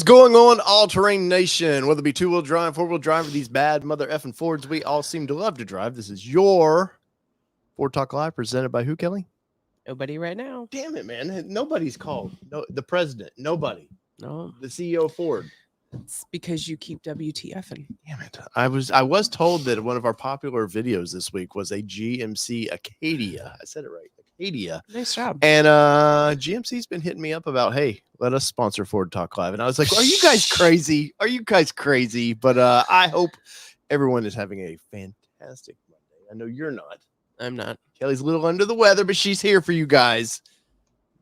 What's going on, all-terrain nation? Whether it be two-wheel drive, four-wheel drive, or these bad mother effing Fords we all seem to love to drive. This is your Ford Talk Live, presented by who, Kelly? Nobody right now. Damn it, man. Nobody's called. No, the president. Nobody. No. The CEO of Ford. It's because you keep WTFing. Damn it. I was told that one of our popular videos this week was a GMC Acadia. I said it right. Acadia. Nice job. And GMC's been hitting me up about, hey, let us sponsor Ford Talk Live. And I was like, are you guys crazy? Are you guys crazy? But I hope everyone is having a fantastic Monday. I know you're not. I'm not. Kelly's a little under the weather, but she's here for you guys.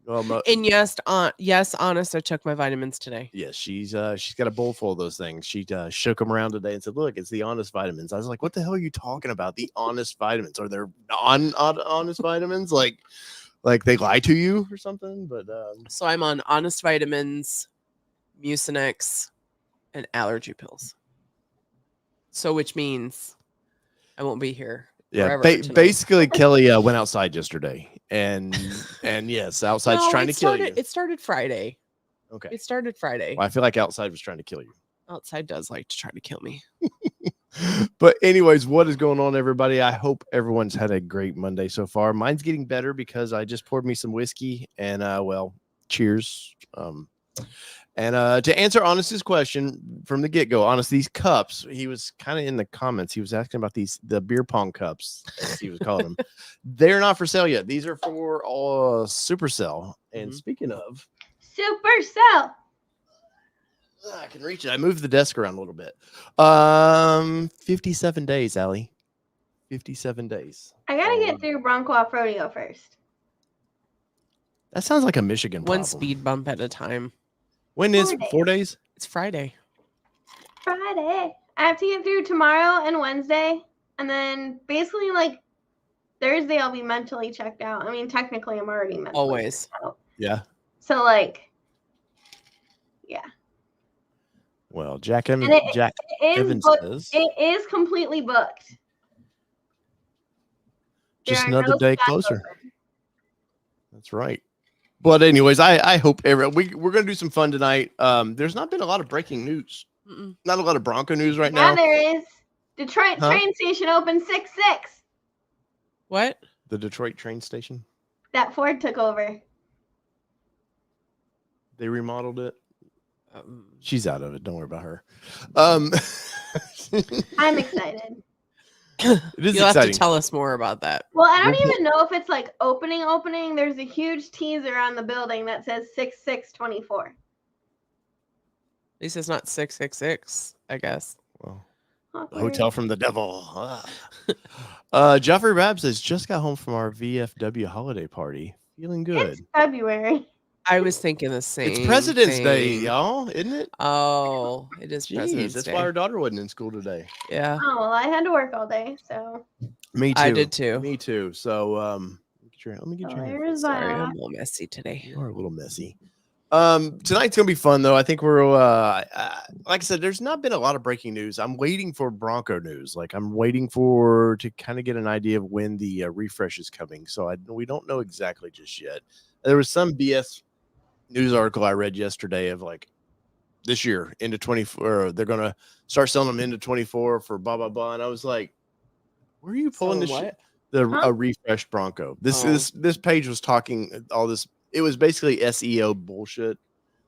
And yes, honest, I took my vitamins today. Yes, she's got a bowl full of those things. She shook them around today and said, look, it's the honest vitamins. I was like, what the hell are you talking about? The honest vitamins? Are there non-honest vitamins? Like they lie to you or something? But so I'm on honest vitamins, Mucinex, and allergy pills. So which means I won't be here. Yeah, basically, Kelly went outside yesterday, and yes, outside's trying to kill you. It started Friday. Okay, it started Friday. Well, I feel like outside was trying to kill you. Outside does like to try to kill me. But anyways, what is going on, everybody? I hope everyone's had a great Monday so far. Mine's getting better because I just poured me some whiskey, and well, cheers. And to answer Honest's question from the get-go, Honest, these cups, he was kind of in the comments. He was asking about the beer pong cups, as he was calling them. They're not for sale yet. These are for Supercell. And speaking of Supercell, I can reach it. I moved the desk around a little bit. 57 days, Allie. 57 days. I gotta get through Bronco Off Rodeo first. That sounds like a Michigan problem. One speed bump at a time. When is 4 days? It's Friday. Friday. I have to get through tomorrow and Wednesday. And then basically like Thursday I'll be mentally checked out. I mean, technically I'm already mentally always checked out. Yeah. So like, yeah. Well, Jack Evans says it is completely booked. Just another day closer. That's right. But anyways, I hope we're going to do some fun tonight. There's not been a lot of breaking news. Not a lot of Bronco news right now. Yeah, there is. Detroit train station opened 6-6. What? The Detroit train station? That Ford took over. They remodeled it. She's out of it. Don't worry about her. I'm excited. It is You'll exciting. have to tell us more about that. Well, I don't even know if it's like opening. There's a huge teaser on the building that says 6/6/24. At least it's not 666, I guess. Well, hotel from the devil. Jeffrey Rabb says, just got home from our VFW holiday party. Feeling good. It's February. I was thinking the same. It's President's Day, y'all, isn't it? Oh, it is President's Day. That's why our daughter wasn't in school today. Yeah. Oh, well, I had to work all day, so. Me too. I did too. Me too. So, let me get your hand. Sorry, I'm a little messy today. You are a little messy. Tonight's gonna be fun though. I think we're like I said, there's not been a lot of breaking news. I'm waiting for Bronco news. Like I'm waiting to kind of get an idea of when the refresh is coming. So we don't know exactly just yet. There was some BS news article I read yesterday of like this year into 24, they're gonna start selling them into 24 for blah blah blah. And I was like, where are you pulling this shit? A refreshed Bronco. This page was talking all this. It was basically SEO bullshit.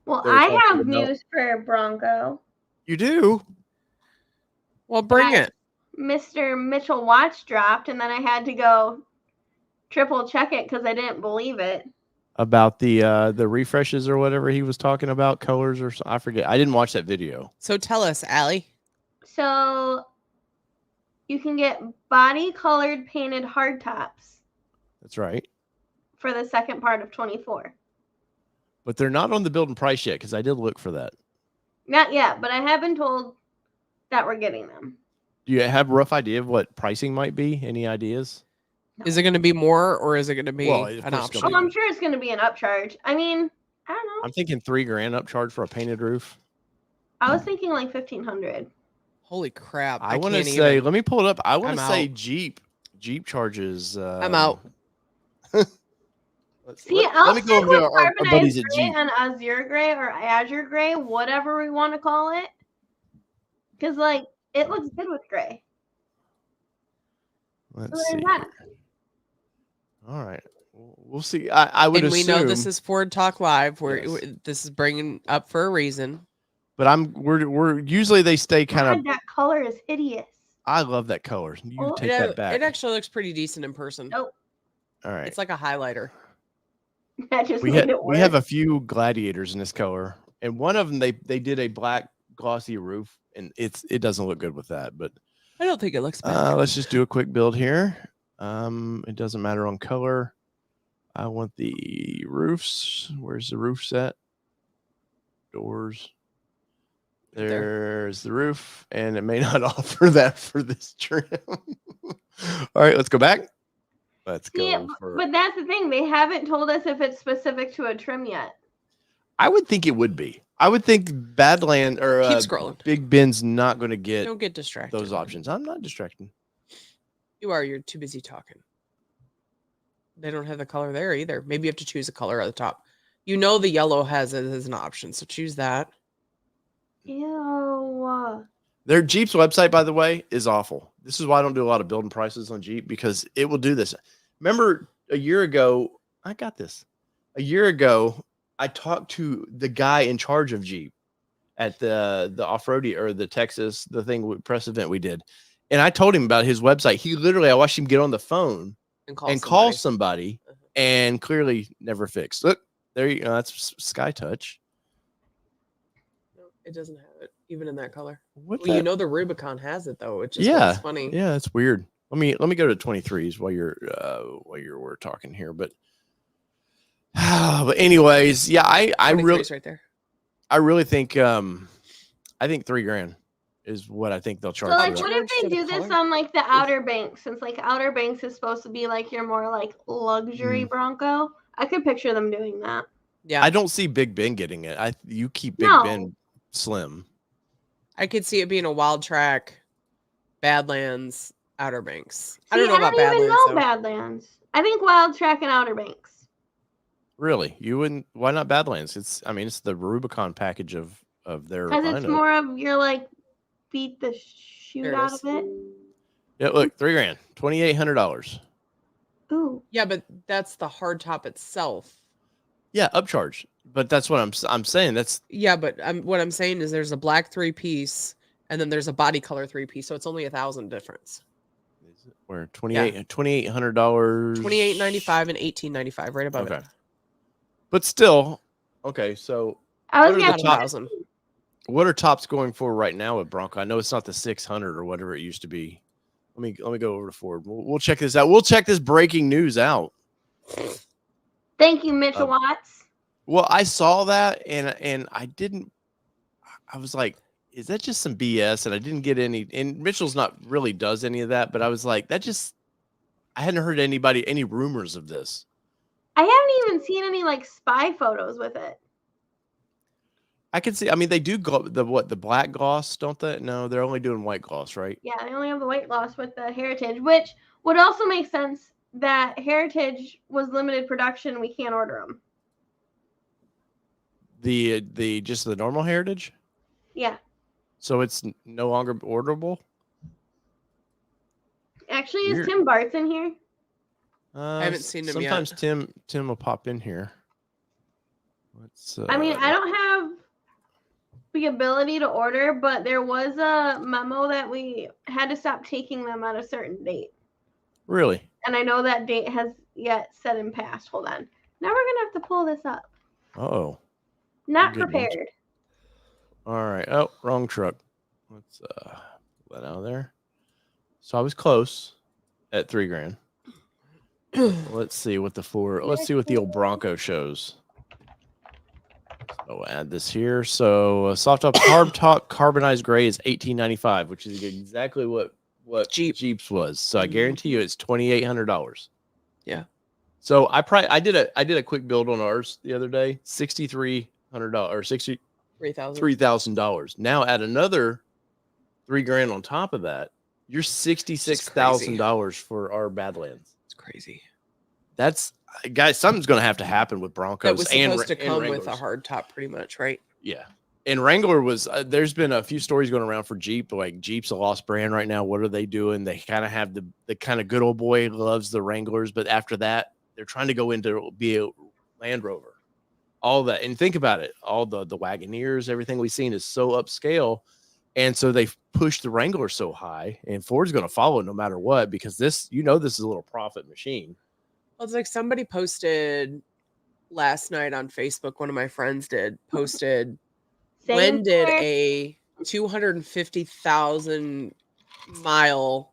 Well, I have news for Bronco. You do? Well, bring it. Mr. Mitchell watch dropped, and then I had to go triple check it because I didn't believe it. About the refreshes or whatever he was talking about, colors or I forget. I didn't watch that video. So tell us, Allie. So you can get body colored painted hardtops. That's right. For the second part of 24. But they're not on the build and price yet because I did look for that. Not yet, but I have been told that we're getting them. Do you have a rough idea of what pricing might be? Any ideas? No. Is it going to be more or is it going to be an option? Oh, I'm sure it's going to be an upcharge. I mean, I don't know. I'm thinking $3,000 upcharge for a painted roof. I was thinking like 1,500. Holy crap. I want to say, let me pull it up. I want to say Jeep charges. I'm out. See, I'll let me stick go over with to our buddies carbonized at gray Jeep. and azure gray or azure gray, whatever we want to call it. Because, like, it looks good with gray. Let's So see. there's that. All right. We'll see. I would And we assume. know this is Ford Talk Live. Yes. This is bringing up for a reason. But we're usually they stay kind of. God, that color is hideous. I love that color. You Oh, take that back. It actually looks pretty decent in person. Nope. All right. It's like a highlighter. That just We made it worse. we have a few gladiators in this color, and one of them they did a black glossy roof, and it doesn't look good with that. But I don't think it looks bad. let's just do a quick build here. It doesn't matter on color. I want the roofs. Where's the roof set? Doors. There's the roof, and it may not offer that for this trim. All right, let's go back. Let's go. Yeah, but that's the thing. They haven't told us if it's specific to a trim yet. I would think it would be. I would think Badland or Keep scrolling. Big Ben's not going to get Don't get distracted. those options. I'm not distracting. You are. You're too busy talking. They don't have the color there either. Maybe you have to choose a color at the top. You know the yellow has it as an option, so choose that. Ew. Their Jeep's website, by the way, is awful. This is why I don't do a lot of building prices on Jeep, because it will do this. Remember a year ago, I got this. A year ago, I talked to the guy in charge of Jeep at the off-roadie or the Texas, the press event we did. And I told him about his website. He literally, I watched him get on the phone and call somebody and clearly never fixed. Look, there you go. That's Sky Touch. No, it doesn't have it, even in that color. What Well, you know the Rubicon has it though, which is yeah, what's funny. Yeah, it's weird. Let me go to 23s while we're talking here. But but anyways, yeah, I really right there. I really think I think $3,000 is what I think they'll charge. So, like, for what that. if they do this on, like, the Outer Banks? Since, like, Outer Banks is supposed to be, like, your more, like, luxury Bronco. I could picture them doing that. Yeah. I don't see Big Ben getting it. You keep Big Ben slim. I could see it being a Wild Track, Badlands, Outer Banks. See, I don't know about I don't even know Badlands. Badlands. I think Wild Track and Outer Banks. Really? You wouldn't? Why not Badlands? It's the Rubicon package of their. Because it's more of your, like, beat the shoot out of it. Yeah, look, $3,000, $2,800. Ooh. Yeah, but that's the hard top itself. Yeah, upcharge. But that's what I'm saying. That's but what I'm saying is there's a black 3-piece and then there's a body color 3-piece, so it's only $1,000 difference. where $2,800, $2,895 $2,895 and $1,895, right above it. But still, okay. So I was what are the top- 1,000. What are tops going for right now with Bronco? I know it's not the 600 or whatever it used to be. Let me go over to Ford. We'll check this out. We'll check this breaking news out. Thank you, Mitchell Watts. Well, I saw that and I didn't. I was like, is that just some BS? And I didn't get any. And Mitchell's not really does any of that, but I was like, that just. I hadn't heard any rumors of this. I haven't even seen any like spy photos with it. I can see. I mean, they do the black gloss, don't they? No, they're only doing white gloss, right? Yeah, they only have the white gloss with the Heritage, which would also make sense that Heritage was limited production. We can't order them. The just the normal Heritage. Yeah. So it's no longer orderable. Actually, is Tim Bart's in here? I haven't seen him yet. Sometimes Tim will pop in here. Let's. I mean, I don't have the ability to order, but there was a memo that we had to stop taking them at a certain date. Really? And I know that date has yet set and passed. Hold on. Now we're gonna have to pull this up. Oh. Not prepared. All right. Oh, wrong truck. Let's pull that out of there. So I was close at $3,000. Let's see what the old Bronco shows. So we'll add this here. So soft top carbonized gray is $1,895, which is exactly what Jeep's was. So I guarantee you it's $2,800. Yeah. So I did a quick build on ours the other day, $6,300 or $3,000. Now add another $3,000 on top of that. You're $66,000 for our Badlands. It's crazy. That's guys. Something's going to have to happen with Broncos. That was supposed to and come with a Wranglers. hard top, pretty much, right? Yeah. And Wrangler was, there's been a few stories going around for Jeep. Like Jeep's a lost brand right now. What are they doing? They kind of have the kind of good old boy loves the Wranglers, but after that, they're trying to go into be a Land Rover. All that. And think about it. All the Wagoneers, everything we've seen is so upscale. And so they've pushed the Wrangler so high, and Ford's going to follow no matter what, because this, this is a little profit machine. Well, it's like somebody posted last night on Facebook. One of my friends posted, when did a 250,000 mile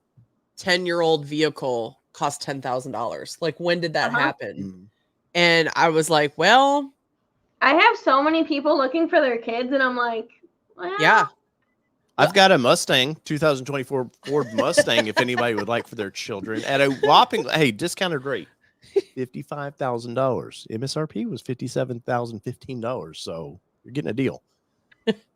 10-year-old vehicle cost $10,000? Like, when did that happen? Mm-hmm. And I was like, well, I have so many people looking for their kids, and I'm like, well, yeah. I've got a Mustang, 2024 Ford Mustang, if anybody would like for their children, at a whopping, discounted rate, $55,000. MSRP was $57,015. So you're getting a deal.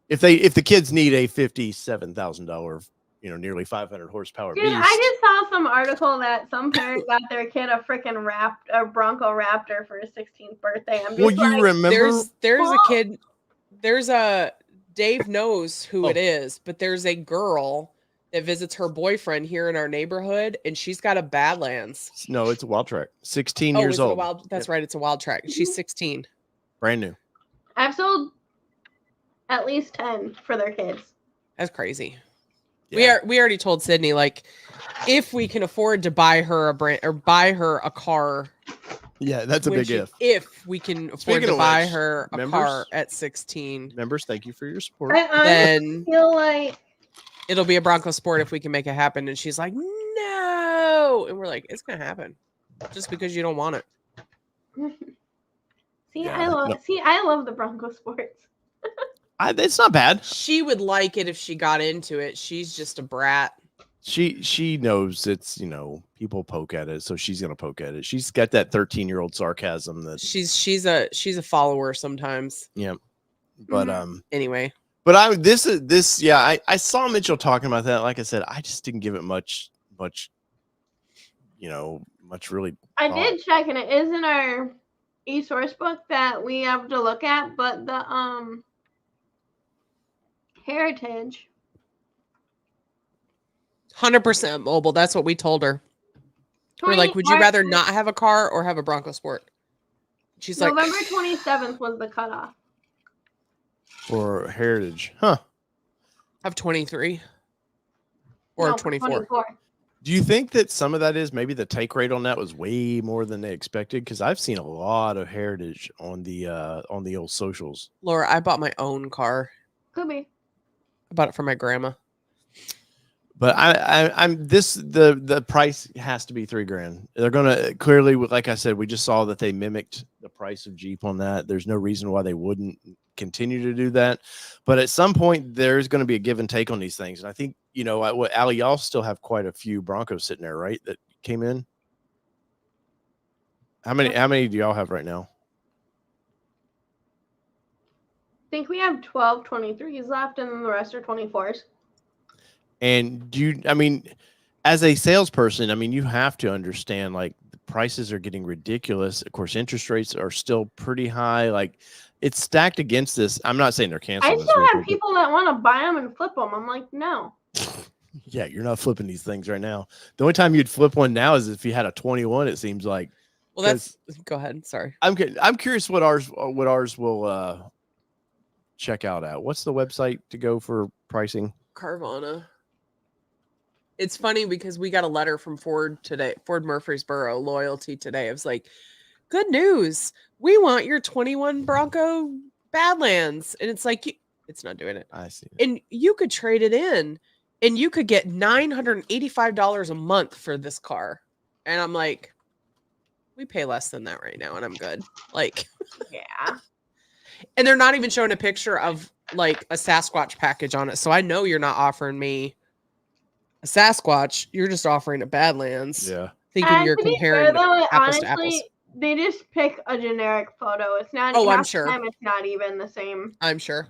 If the kids need a $57,000, nearly 500 horsepower dude, beast. I just saw some article that some parent got their kid a freaking Bronco Raptor for his 16th birthday. I'm just remember? There's a kid. There's a Dave knows who it is, but there's a girl that visits her boyfriend here in our neighborhood, and she's got a Badlands. No, it's a Wild Track. 16 years old. That's right. It's a Wild Track. She's 16. Brand new. I've sold at least 10 for their kids. That's crazy. Yeah. We already told Sydney, like, if we can afford to buy her a car. Yeah, that's a big if. If we can afford to buy her a car at 16. Members, thank you for your support. Then feel like it'll be a Bronco Sport if we can make it happen. And she's like, no. And we're like, it's going to happen just because you don't want it. I love the Bronco Sports. It's not bad. She would like it if she got into it. She's just a brat. She knows it's, people poke at it, so she's gonna poke at it. She's got that 13-year-old sarcasm that she's a follower sometimes. Yeah. But anyway. But I saw Mitchell talking about that. Like I said, I just didn't give it much really. I did check, and it is in our e-source book that we have to look at, but the Heritage 100% mobile. That's what we told her. We're like, would you rather not have a car or have a Bronco Sport? She's like, November 27th was the cutoff for Heritage, huh? Of 23 or 24. Do you think that some of that is maybe the take rate on that was way more than they expected? Because I've seen a lot of Heritage on the old socials. Laura, I bought my own car. Could be. I bought it for my grandma. But the price has to be $3,000. They're gonna clearly, like I said, we just saw that they mimicked the price of Jeep on that. There's no reason why they wouldn't continue to do that. But at some point, there's going to be a give and take on these things. And I think Aly, y'all still have quite a few Broncos sitting there, right? That came in. How many do y'all have right now? I think we have 12 23s left, and then the rest are 24s. And as a salesperson, you have to understand, like, the prices are getting ridiculous. Of course, interest rates are still pretty high. Like, it's stacked against this. I'm not saying they're canceling. I still have people that want to buy them and flip them. I'm like, no. Yeah, you're not flipping these things right now. The only time you'd flip one now is if you had a 21. It seems like. Well, go ahead. Sorry. I'm curious what ours will check out at. What's the website to go for pricing? Carvana. It's funny because we got a letter from Ford today, Ford Murfreesboro Loyalty today. It was like, good news. We want your 21 Bronco Badlands. And it's like, it's not doing it. I see. And you could trade it in and you could get $985 a month for this car. And I'm like, we pay less than that right now. And I'm good. Like, yeah. And they're not even showing a picture of like a Sasquatch package on it. So I know you're not offering me a Sasquatch. You're just offering a Badlands. Yeah. Thinking you're comparing apples to apples. They just pick a generic photo. It's not. I'm sure. It's not even the same. I'm sure.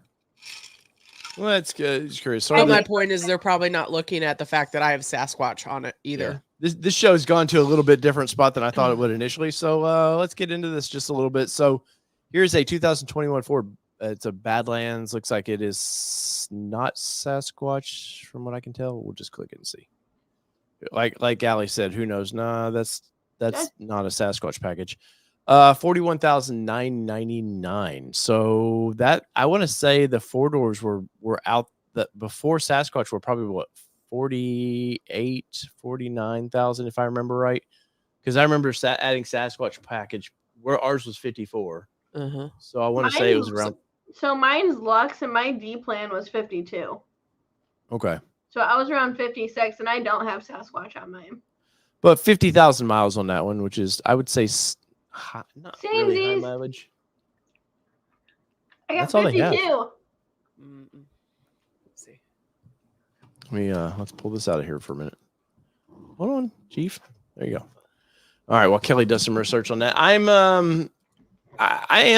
Well, that's good. It's curious. So my point is, they're probably not looking at the fact that I have Sasquatch on it either. this show's gone to a little bit different spot than I thought it would initially. So let's get into this just a little bit. So here's a 2021 Ford. It's a Badlands. Looks like it is not Sasquatch from what I can tell. We'll just click it and see. Like Aly said, who knows? Nah, that's not a Sasquatch package. 41,999. So that I want to say the 4-doors were out that before Sasquatch were probably what 49,000 if I remember right, because I remember adding Sasquatch package where ours was 54. So I want to say it was around. So mine's Lux and my D plan was 52. Okay. So I was around 56, and I don't have Sasquatch on mine. But 50,000 miles on that one, which is I would say not really high Samesies. mileage. I got That's all they 52. have. Let's see. Let's pull this out of here for a minute. Hold on, Chief. There you go. All right. Well, Kelly does some research on that. I am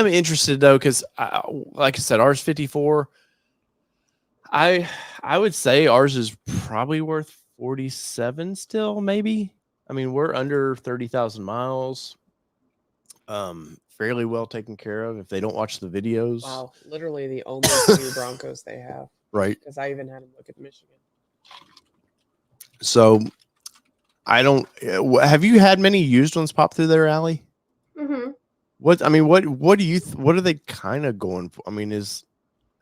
interested though, because like I said, ours 54. I would say ours is probably worth 47 still, maybe. I mean, we're under 30,000 miles. Fairly well taken care of if they don't watch the videos. Wow, literally the only 2 Broncos they have. Right. Because I even had them look at Michigan. So I don't. Have you had many used ones pop through there, Aly? Mm-hmm. What do you? What are they kind of going for? I mean, That's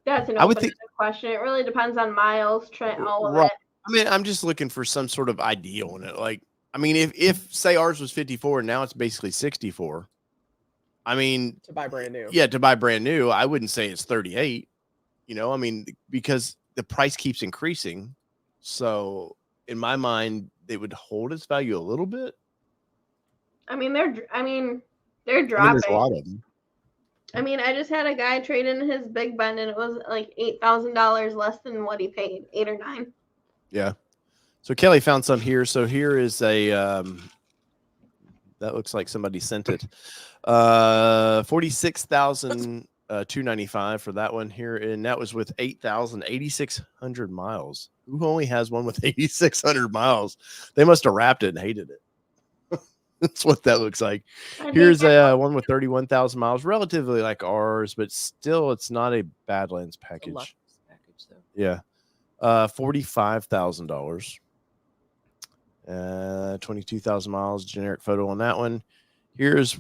an open question. It really depends on miles, Trent, all of it. I mean, I'm just looking for some sort of ideal in it. Like, I mean, if say ours was 54 and now it's basically 64. I mean, to buy brand new. Yeah, to buy brand new, I wouldn't say it's 38. You know, I mean, because the price keeps increasing. So in my mind, they would hold its value a little bit. I mean, they're dropping. There's a lot of them. I mean, I just had a guy trade in his Big Bend, and it was like $8,000 less than what he paid, 8 or 9. Yeah. So Kelly found some here. So here is a that looks like somebody sent it. 46,295 for that one here, and that was with 8,600 miles. Who only has one with 8,600 miles? They must have wrapped it and hated it. That's what that looks like. Here's a one with 31,000 miles, relatively like ours, but still, it's not a Badlands package. Though. Yeah, $45,000. 22,000 miles. Generic photo on that one. Here's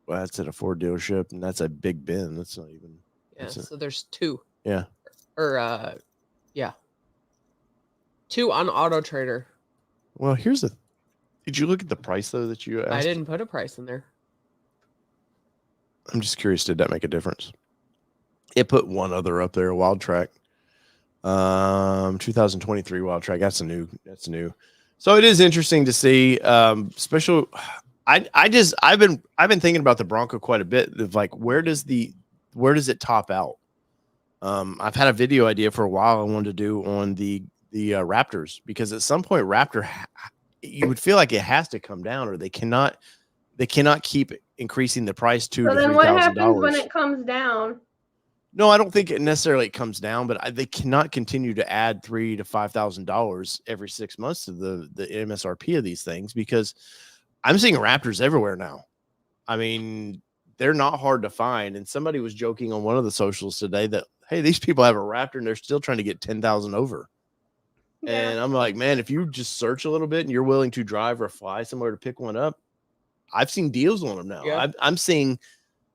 that's at a Ford dealership, and that's a Big Ben. That's not even. Yeah. So there's 2. Yeah. Or yeah. 2 on Auto Trader. Well, here's the. Did you look at the price though that you asked? I didn't put a price in there. I'm just curious. Did that make a difference? It put one other up there, Wild Track. 2023 Wild Track. That's new. So it is interesting to see. Special. I've been thinking about the Bronco quite a bit. Of like, where does it top out? I've had a video idea for a while I wanted to do on the Raptors, because at some point Raptor, you would feel like it has to come down, or they cannot keep increasing the price $2,000 to $3,000. Then what happens when it comes down? No, I don't think it necessarily comes down, but they cannot continue to add $3,000 to $5,000 every 6 months to the MSRP of these things, because I'm seeing Raptors everywhere now. I mean, they're not hard to find. And somebody was joking on one of the socials today that, hey, these people have a Raptor and they're still trying to get 10,000 over. Yeah. And I'm like, man, if you just search a little bit and you're willing to drive or fly somewhere to pick one up, I've seen deals on them now. Yeah. I'm seeing.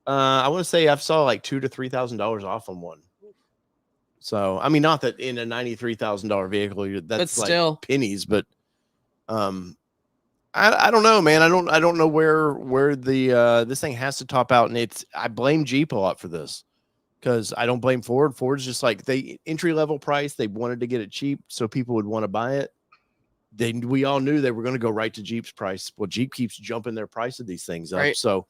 I want to say I've saw like $2,000 to $3,000 off on one. So I mean, not that in a $93,000 vehicle that's like still pennies, but I don't know, man. I don't know where the this thing has to top out, and I blame Jeep a lot for this, because I don't blame Ford. Ford's just like they entry level price. They wanted to get it cheap so people would want to buy it. We all knew they were going to go right to Jeep's price. Well, Jeep keeps jumping their price of these things up. Right. So.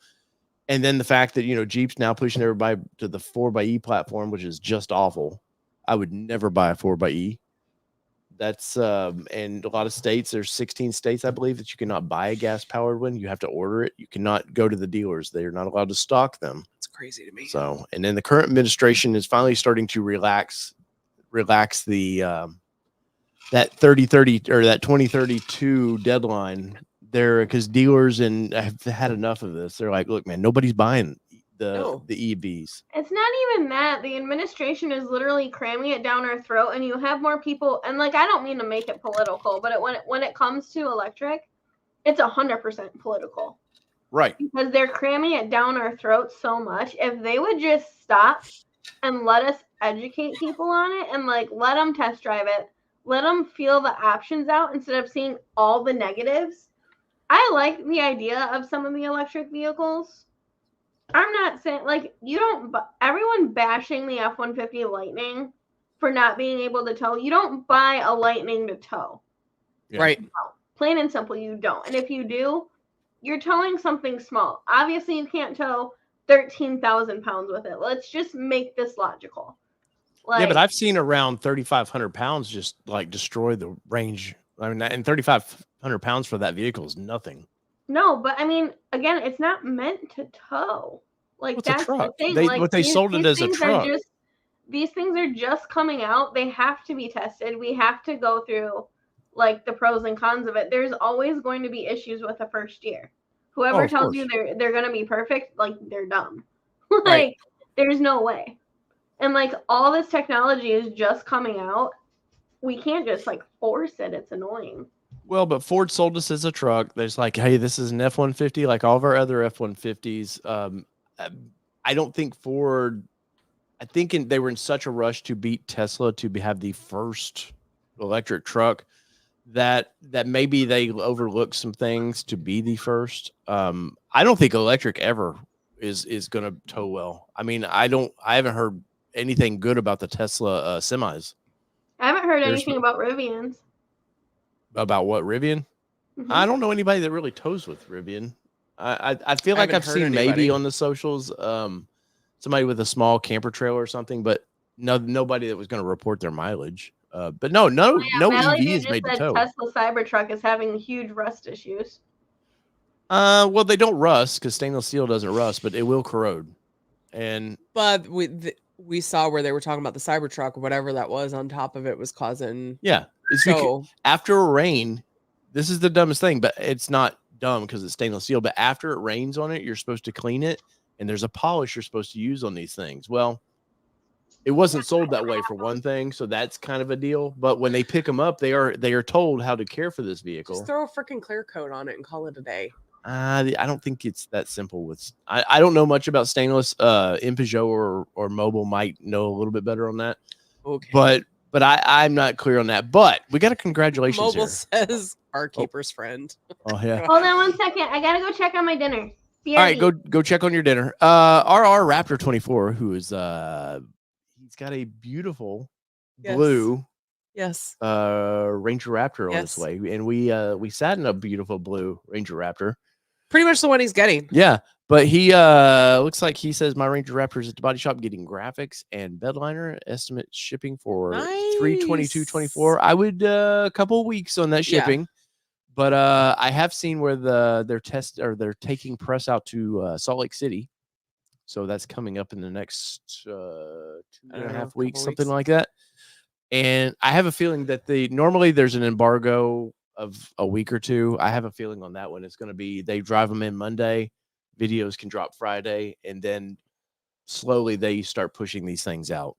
And then the fact that, Jeep's now pushing everybody to the 4xe platform, which is just awful. I would never buy a 4xe. That's and a lot of states, there's 16 states, I believe, that you cannot buy a gas powered one. You have to order it. You cannot go to the dealers. They are not allowed to stock them. It's crazy to me. So, and then the current administration is finally starting to relax the that 30 or that 2032 deadline there, because dealers and have had enough of this. They're like, look, man, nobody's buying the EVs. It's not even that. The administration is literally cramming it down our throat, and you have more people. And like, I don't mean to make it political, but when it comes to electric, it's 100% political. Right. Because they're cramming it down our throats so much. If they would just stop and let us educate people on it, and like let them test drive it, let them feel the options out instead of seeing all the negatives. I like the idea of some of the electric vehicles. I'm not saying like everyone bashing the F-150 Lightning for not being able to tow. You don't buy a Lightning to tow. Yeah. Right. No, plain and simple, you don't. And if you do, you're towing something small. Obviously, you can't tow 13,000 pounds with it. Let's just make this logical. Like, yeah, but I've seen around 3,500 pounds just like destroy the range. I mean, and 3,500 pounds for that vehicle is nothing. No, but I mean, again, it's not meant to tow. Like, What's that's a truck? the thing. They, like, what they sold it as a truck. These things are just coming out. They have to be tested. We have to go through like the pros and cons of it. There's always going to be issues with the first year. Whoever tells you they're going to be perfect, like, they're dumb. Like, Right. There's no way. And like, all this technology is just coming out. We can't just like force it. It's annoying. Well, but Ford sold us as a truck. There's like, hey, this is an F-150, like all of our other F-150s. I don't think Ford. I think they were in such a rush to beat Tesla to have the first electric truck that maybe they overlooked some things to be the first. I don't think electric ever is going to tow well. I mean, I haven't heard anything good about the Tesla semis. I haven't heard anything about Rivians. About what, Rivian? Mm-hmm. I don't know anybody that really tows with Rivian. I feel like I've seen maybe on the socials somebody with a small camper trailer or something, but nobody that was going to report their mileage. But no EV is made to tow. Tesla Cybertruck is having huge rust issues. Well, they don't rust because stainless steel doesn't rust, but it will corrode. But we saw where they were talking about the Cybertruck, whatever that was on top of it was causing. Yeah. So after a rain, this is the dumbest thing, but it's not dumb because it's stainless steel. But after it rains on it, you're supposed to clean it, and there's a polish you're supposed to use on these things. Well, it wasn't sold that way for one thing, so that's kind of a deal. But when they pick them up, they are told how to care for this vehicle. Just throw a freaking clear coat on it and call it a day. I don't think it's that simple. I don't know much about stainless. In Peugeot or Mobile might know a little bit better on that. Okay, but I'm not clear on that. But we got a congratulations. Mobile here. says our keeper's friend. Oh yeah. Hold on 1 second. I gotta go check on my dinner. BRB. All right, go check on your dinner. RR Raptor 24, who is he's got a beautiful blue Ranger Raptor on its way, and we sat in a beautiful blue Ranger Raptor. Pretty much the one he's getting. Yeah, but he looks like he says my Ranger Raptor is at the body shop getting graphics and bedliner. Estimate shipping for 3/22/24. I would a couple of weeks on that shipping. Yeah. But I have seen where they're taking press out to Salt Lake City, so that's coming up in the next 2.5 weeks, something like that. And I have a feeling that normally there's an embargo of a week or two. I have a feeling on that one it's going to be they drive them in Monday, videos can drop Friday, and then slowly they start pushing these things out.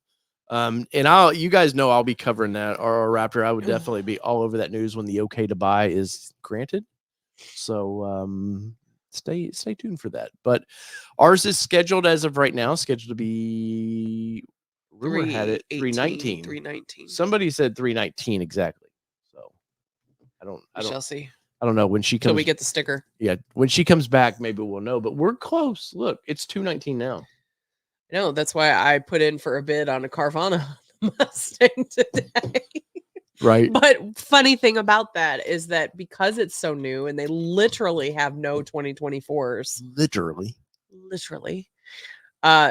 And you guys know I'll be covering that. Or Raptor, I would definitely be all over that news when the okay to buy is granted. So stay tuned for that. But ours is scheduled as of right now, scheduled to be rumor had it 319. 319. Somebody said 319 exactly. So I shall see. I don't know when she comes. Till we get the sticker. Yeah, when she comes back, maybe we'll know. But we're close. Look, it's 219 now. No, that's why I put in for a bid on a Carvana Mustang today. Right. But funny thing about that is that because it's so new and they literally have no 2024s. Literally.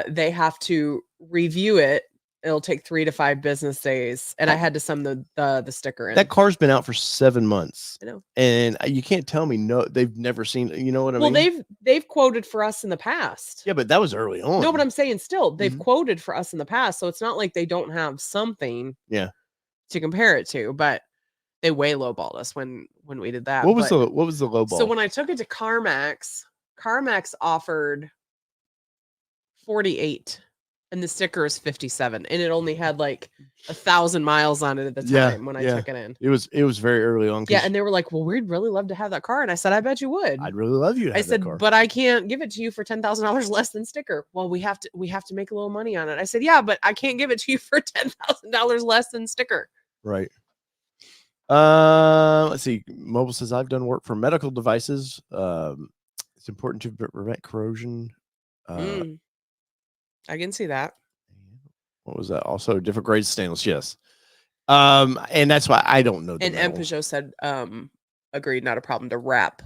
They have to review it. It'll take 3 to 5 business days. And I had to sum the sticker in. That car's been out for 7 months. I know. And you can't tell me they've never seen, you know what I mean? Well, they've quoted for us in the past. Yeah, but that was early on. No, but I'm saying still, they've quoted for us in the past. So it's not like they don't have something to compare it to. But They way lowballed us when we did that. What was but- the low ball? So when I took it to CarMax offered 48 and the sticker is 57 and it only had like 1,000 miles on it at the time when I took it in. It was very early on. Yeah, and they were like, "Well, we'd really love to have that car." And I said, "I bet you would." I'd really love you to I have said, that car. "But I can't give it to you for $10,000 less than sticker." Well, we have to make a little money on it. I said, "Yeah, but I can't give it to you for $10,000 less than sticker." Right. Let's see. Mobile says I've done work for medical devices. It's important to prevent corrosion. I can see that. What was that? Also, different grades of stainless. Yes. And that's why I don't know. And Peugeot said, agreed, not a problem to wrap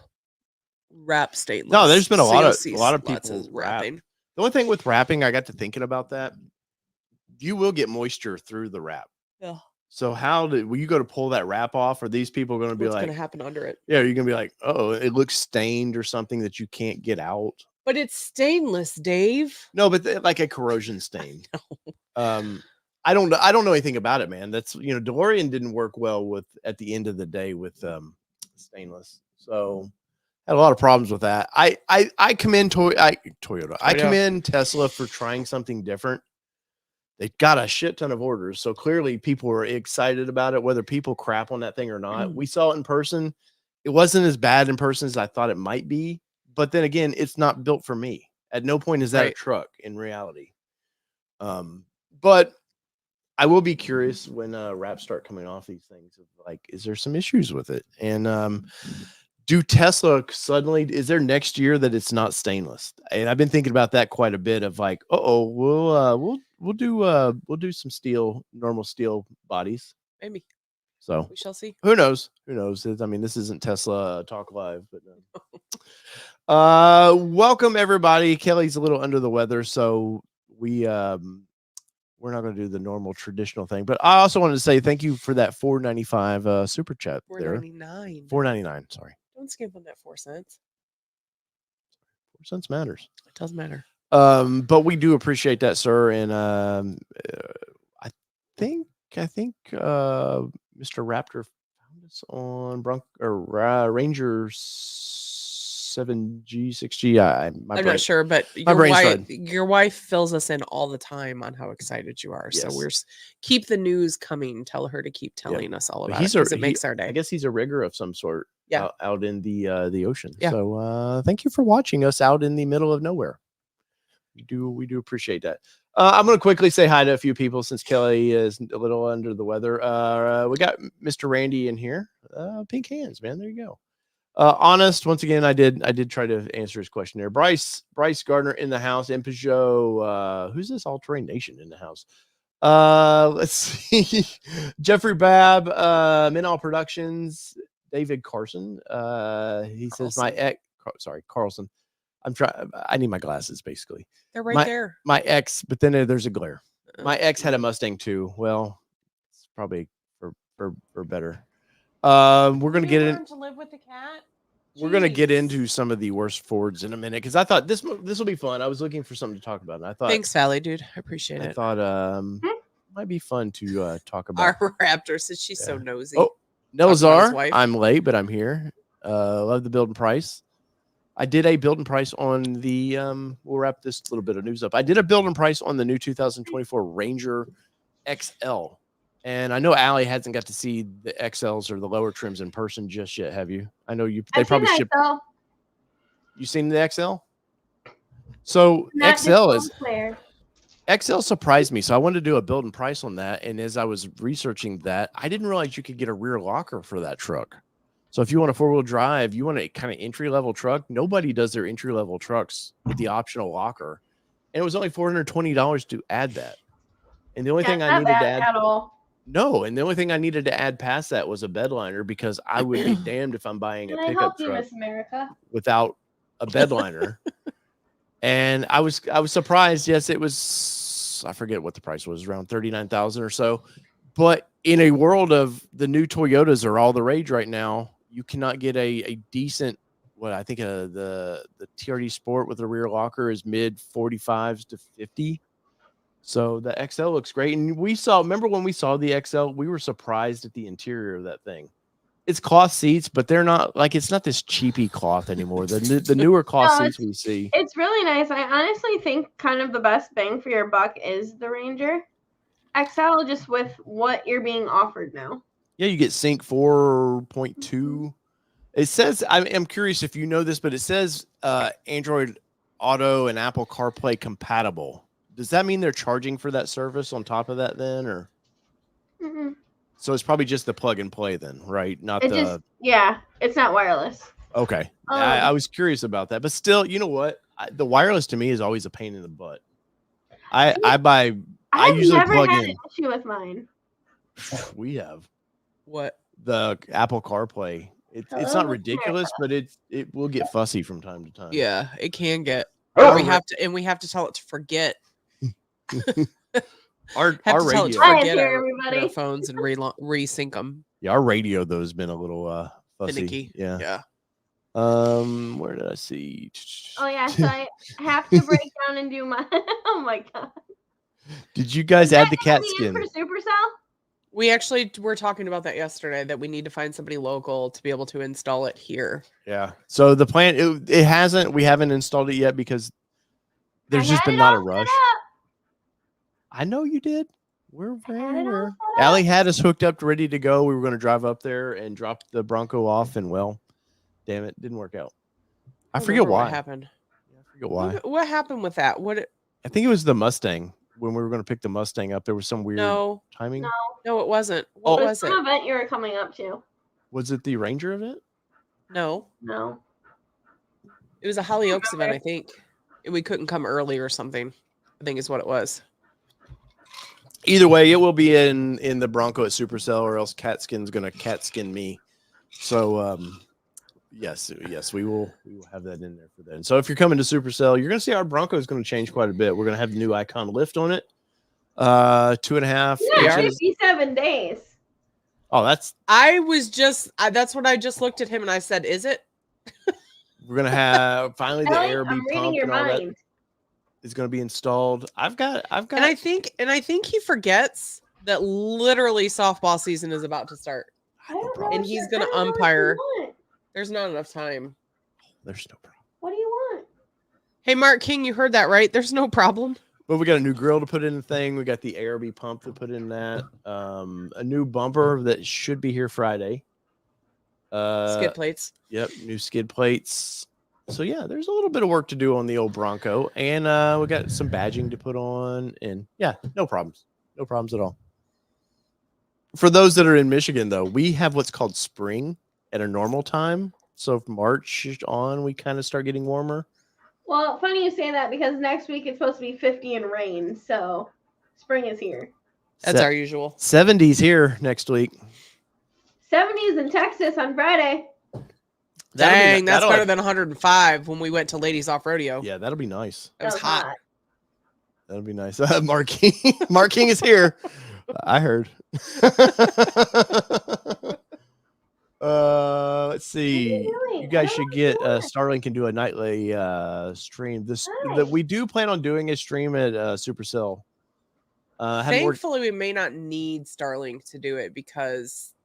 stainless. No, there's been a lot of lots people wrapping. The only thing with wrapping, I got to thinking about that. You will get moisture through the wrap. Yeah. So will you go to pull that wrap off? Are these people going to be What's like, going to happen under it? Yeah, you're going to be like, oh, it looks stained or something that you can't get out. But it's stainless, Dave. No, but like a corrosion stain. I don't know anything about it, man. That's DeLorean didn't work well at the end of the day with stainless. So had a lot of problems with that. I commend Toyota. I commend Tesla for trying something different. They got a shit ton of orders. So clearly people were excited about it, whether people crap on that thing or not. We saw it in person. It wasn't as bad in person as I thought it might be. But then again, it's not built for me. At no point is that a truck in reality. But I will be curious when wraps start coming off these things. Like, is there some issues with it? And do Tesla suddenly, is there next year that it's not stainless? And I've been thinking about that quite a bit of like, we'll do some normal steel bodies. Maybe. So we shall see. Who knows? I mean, this isn't Tesla Talk Live, but welcome everybody. Kelly's a little under the weather, so we're not going to do the normal traditional thing. But I also wanted to say thank you for that $4.95 super chat. $4.99. $4.99. Sorry. Don't skip on that 4 cents. 4 cents matters. It does matter. But we do appreciate that, sir. And I think Mr. Raptor found us on Ranger 7G 6G. I'm not sure, but your wife fills us in all the time on how excited you are. Yes. So keep the news coming. Tell her to keep telling us all about it because it makes our day. I guess he's a rigger of some sort. Yeah, out in the ocean. Yeah. So thank you for watching us out in the middle of nowhere. We do appreciate that. I'm going to quickly say hi to a few people since Kelly is a little under the weather. We got Mr. Randy in here. Pink hands, man. There you go. Honest, once again, I did try to answer his question there. Bryce Gardner in the house. And Peugeot. Who's this All-Terrain Nation in the house? Let's see. Jeffrey Babb, Minall Productions. David Carson. He says Carlson. I need my glasses, basically. They're right there. My ex, but then there's a glare. My ex had a Mustang too. Well, it's probably for better. We're gonna get in to live with the cat. We're gonna get into some of the worst Fords in a minute because I thought this will be fun. I was looking for something to talk about, and I thought thanks, Sally, dude. I appreciate it. I thought might be fun to talk about our Raptor since she's so nosy. Oh, Nelzar, I'm late, but I'm here. Love the build and price. I did a build and price on the we'll wrap this little bit of news up. I did a build and price on the new 2024 Ranger XL. And I know Aly hasn't got to see the XLs or the lower trims in person just yet, have you? I know they probably shipped. You seen the XL? So XL surprised me. So I wanted to do a build and price on that. And as I was researching that, I didn't realize you could get a rear locker for that truck. So if you want a 4-wheel drive, you want a kind of entry-level truck. Nobody does their entry-level trucks with the optional locker. And it was only $420 to add that. And the only thing I needed to add at all. No, and the only thing I needed to add past that was a bed liner because I would be damned if I'm buying a pickup truck without a bed liner. And I was surprised. Yes, it was. I forget what the price was, around $39,000 or so. But in a world of the new Toyotas are all the rage right now, you cannot get a decent. What I think the TRD Sport with a rear locker is mid 45s to 50. So the XL looks great. And remember when we saw the XL, we were surprised at the interior of that thing. it's cloth seats, but they're not like it's not this cheapy cloth anymore. The newer cloth No, seats we see. It's really nice. I honestly think kind of the best bang for your buck is the Ranger XL, just with what you're being offered now. Yeah, you get Sync 4.2. It says I'm curious if you know this, but it says Android Auto and Apple CarPlay compatible. Does that mean they're charging for that service on top of that then, or? Mm-hmm. So it's probably just the plug and play then, right? Not It the. just it's not wireless. Okay, I was curious about that, but still, you know what? The wireless to me is always a pain in the butt. I usually never plug had in. an issue with mine. We have What? the Apple CarPlay. It's Hello, not ridiculous, but it will get fussy from time to time. Yeah, it can get. Oh, we have to tell it to forget. Our Tell it radio. to Hi, forget here, our everybody. phones and resync them. Yeah, our radio though has been a little fussy. Finicky. Yeah. Yeah. Where did I see? Oh yeah, so I have to break down and do my. Oh my god. Did you guys add the cat skin? For Supercell? We actually were talking about that yesterday, that we need to find somebody local to be able to install it here. Yeah. So the plan we haven't installed it yet because there's just been not a rush. I know you did. We're Aly had us hooked up, ready to go. We were going to drive up there and drop the Bronco off, and well, damn it, didn't work out. I forget why. What happened. I forget why. What happened with that? I think it was the Mustang. When we were going to pick the Mustang up, there was some weird timing. No, it wasn't. What was it? Some event you were coming up to. Was it the Ranger event? No. It was a Hollyoaks event, I think. We couldn't come early or something, I think is what it was. Either way, it will be in the Bronco at Supercell, or else Catskin's going to catskin me. So, yes, we will have that in there for then. So if you're coming to Supercell, you're going to see our Bronco is going to change quite a bit. We're going to have the new Icon lift on it. 2.5 inches. 57 days. Oh, that's what I just looked at him and I said, is it? We're going to have finally the air be I'm reading pump your and all mind. that is going to be installed. I've got And I think he forgets that literally softball season is about to start. And he's going to umpire. There's not enough time. There's no problem. What do you want? Hey, Mark King, you heard that right? There's no problem. But we got a new grill to put in the thing. We got the ARB pump to put in that. A new bumper that should be here Friday. Skid plates. Yep, new skid plates. So yeah, there's a little bit of work to do on the old Bronco, and we got some badging to put on, and yeah, no problems at all. For those that are in Michigan, though, we have what's called spring at a normal time. So from March on, we kind of start getting warmer. Well, funny you say that because next week it's supposed to be 50 and rain, so spring is here. That's our usual. 70s here next week. 70s in Texas on Friday. Dang, that's better than 105 when we went to Ladies Off Rodeo. Yeah, that'll be nice. It was hot. That'll be nice. Mark King is here. I heard. Let's see. You guys should get Starlink and do a nightly stream. That we do plan on doing a stream at Supercell. Thankfully, we may not need Starlink to do it because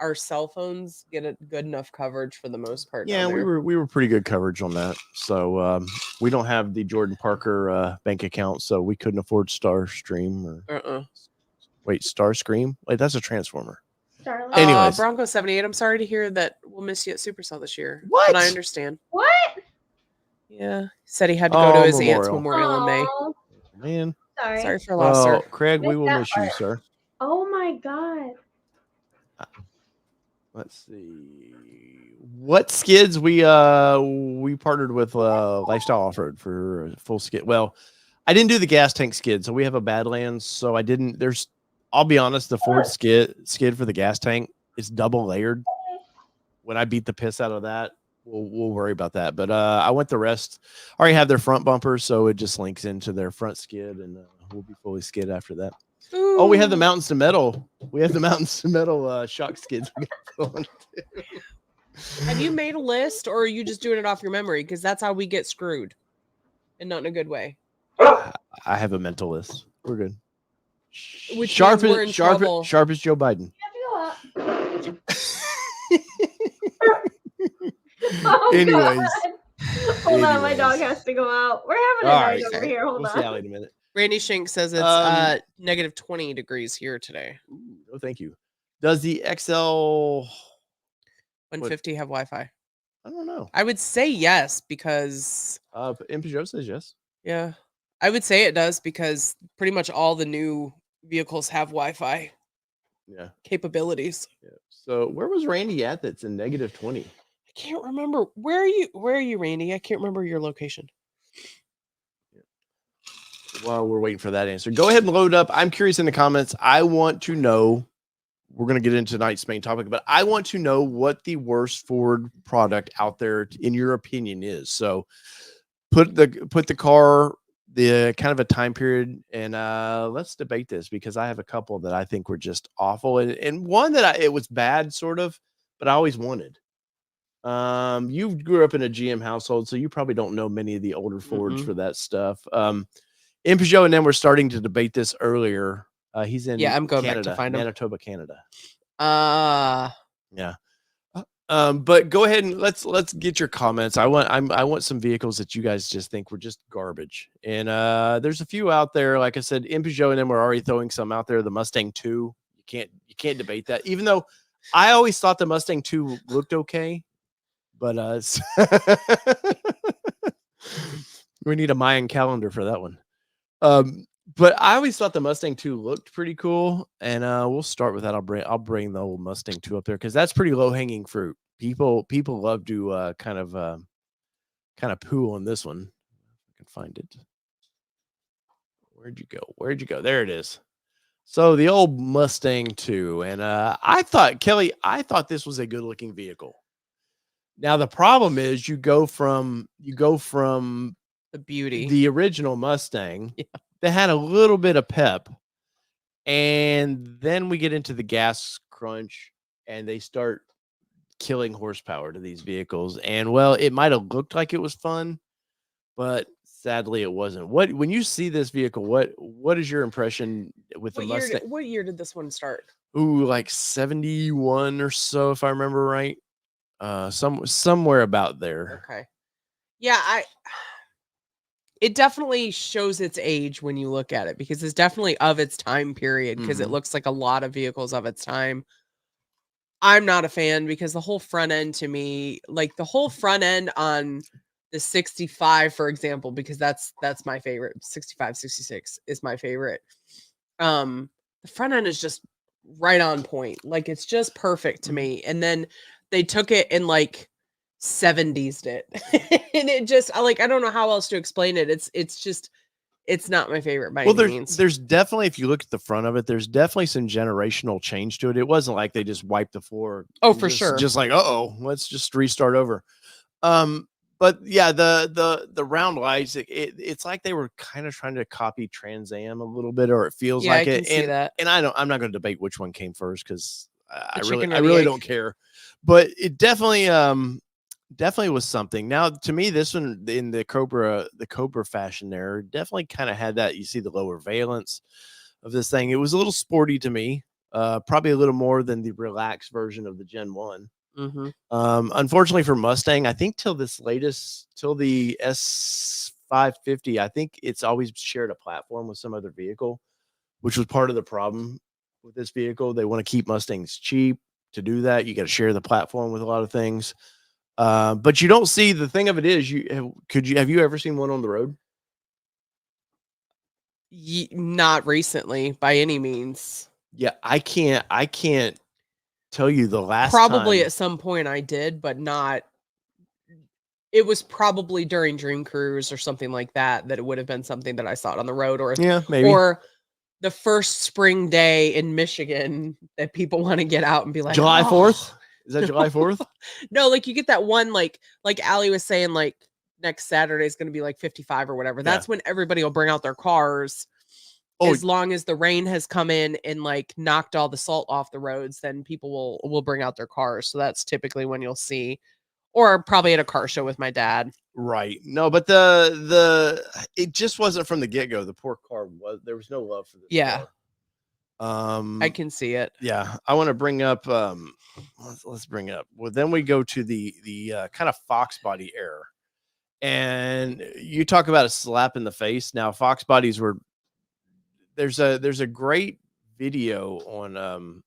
our cell phones get a good enough coverage for the most part. Yeah, we were pretty good coverage on that. So we don't have the Jordan Parker bank account, so we couldn't afford Starstream or wait, Starscream. Wait, that's a Transformer. Anyways, Bronco 78. I'm sorry to hear that we'll miss you at Supercell this year. What? But I understand. What? Yeah, said he had to go to his aunt's memorial in May. Man, sorry for loss, sir. Craig, we will miss you, sir. Oh my god. Let's see what skids we partnered with Lifestyle Off-Road for a full skid. Well, I didn't do the gas tank skid, so we have a Badlands, so I didn't. I'll be honest, the Ford skid for the gas tank is double layered. When I beat the piss out of that, we'll worry about that. But I went the rest. I already have their front bumpers, so it just links into their front skid, and we'll be fully skid after that. Ooh. Oh, we have the Mountains to Metal. We have the Mountains to Metal shock skids. Have you made a list, or are you just doing it off your memory? Because that's how we get screwed, and not in a good way. I have a mental list. We're good. Which sharp as Joe Biden. Oh, Anyways. God. Hold on, my dog has to go out. We're having a All night right. over here. Hold We'll see on. Aly in a minute. Randy Shink says it's negative 20 degrees here today. Oh, thank you. Does the XL 150 have Wi-Fi? I don't know. I would say yes because Peugeot says yes. yeah, I would say it does because pretty much all the new vehicles have Wi-Fi Yeah. capabilities. Yeah. So where was Randy at? That's in negative 20. I can't remember. Where are you, Randy? I can't remember your location. While we're waiting for that answer, go ahead and load up. I'm curious in the comments. I want to know. We're going to get into tonight's main topic, but I want to know what the worst Ford product out there, in your opinion, is. So put the car, the kind of a time period, and let's debate this because I have a couple that I think were just awful, and one that it was bad, sort of, but I always wanted. You grew up in a GM household, so you probably don't know many of the older Fords for that stuff. In Peugeot, and then we're starting to debate this earlier. He's in I'm going Canada, back to find him. Manitoba, Canada. Yeah. But go ahead and let's get your comments. I want some vehicles that you guys just think were just garbage. And there's a few out there, like I said, in Peugeot, and then we're already throwing some out there. The Mustang 2, you can't debate that. Even though I always thought the Mustang 2 looked okay, but we need a Mayan calendar for that one. But I always thought the Mustang 2 looked pretty cool, and we'll start with that. I'll bring the old Mustang 2 up there because that's pretty low hanging fruit. People love to kind of poo on this one. I can find it. Where'd you go? There it is. So the old Mustang 2, and I thought this was a good looking vehicle. Now the problem is you go from The beauty. the original Mustang that had a little bit of pep, and then we get into the gas crunch and they start killing horsepower to these vehicles. And well, it might have looked like it was fun, but sadly it wasn't. When you see this vehicle, what is your impression with the Mustang? What year did this one start? Ooh, like 71 or so, if I remember right. Somewhere about there. Okay. Yeah, it definitely shows its age when you look at it because it's definitely of its time period because it looks like a lot of vehicles of its time. I'm not a fan because the whole front end to me, like the whole front end on the 65, for example, because that's my favorite. 65, 66 is my favorite. The front end is just right on point. Like it's just perfect to me. And then they took it and like 70s it. And it just I don't know how else to explain it. It's not my favorite by any means. There's definitely, if you look at the front of it, there's definitely some generational change to it. It wasn't like they just wiped the floor. Oh, for sure. Just like, let's just restart over. But yeah, the round lights, it's like they were kind of trying to copy Trans Am a little bit, or it feels like I it. can see that. And I'm not going to debate which one came first because I chicken or really the egg? don't care. But it definitely was something. Now, to me, this one in the Cobra fashion there definitely kind of had that. You see the lower valence of this thing. It was a little sporty to me, probably a little more than the relaxed version of the Gen 1. Unfortunately for Mustang, I think till the S550, I think it's always shared a platform with some other vehicle, which was part of the problem with this vehicle. They want to keep Mustangs cheap. To do that, you got to share the platform with a lot of things. But you don't see, the thing of it is, have you ever seen one on the road? Not recently by any means. Yeah, I can't tell you the last probably time. At some point I did, but not. It was probably during Dream Cruise or something like that it would have been something that I saw it on the road, or maybe, or the first spring day in Michigan that people want to get out and be like, July 4th. Is that July 4th? No, like you get that one, like Aly was saying, like next Saturday is going to be like 55 or whatever. That's when everybody will bring out their cars. As long as the rain has come in and like knocked all the salt off the roads, then people will bring out their cars. So that's typically when you'll see, or probably at a car show with my dad. Right. No, but it just wasn't from the get-go. The poor car there was no love for this car. I can see it. Yeah, I want to bring up. Let's bring up. Well, then we go to the kind of Fox body era, and you talk about a slap in the face. Now, Fox bodies were there's a great video on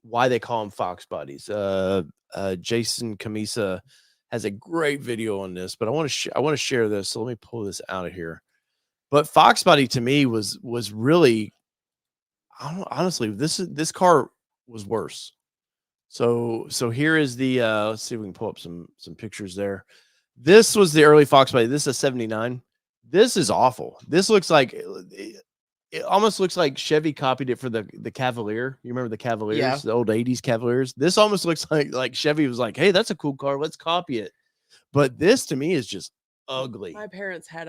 why they call them Fox bodies. Jason Camisa has a great video on this, but I want to share this. So let me pull this out of here. But Fox body to me was really, honestly, this car was worse. So here is the let's see if we can pull up some pictures there. This was the early Fox body. This is a 79. This is awful. This looks like it almost looks like Chevy copied it for the Cavalier. You remember the Cavaliers, Yeah. the old 80s Cavaliers? This almost looks like Chevy was like, "Hey, that's a cool car. Let's copy it." But this to me is just ugly. My parents had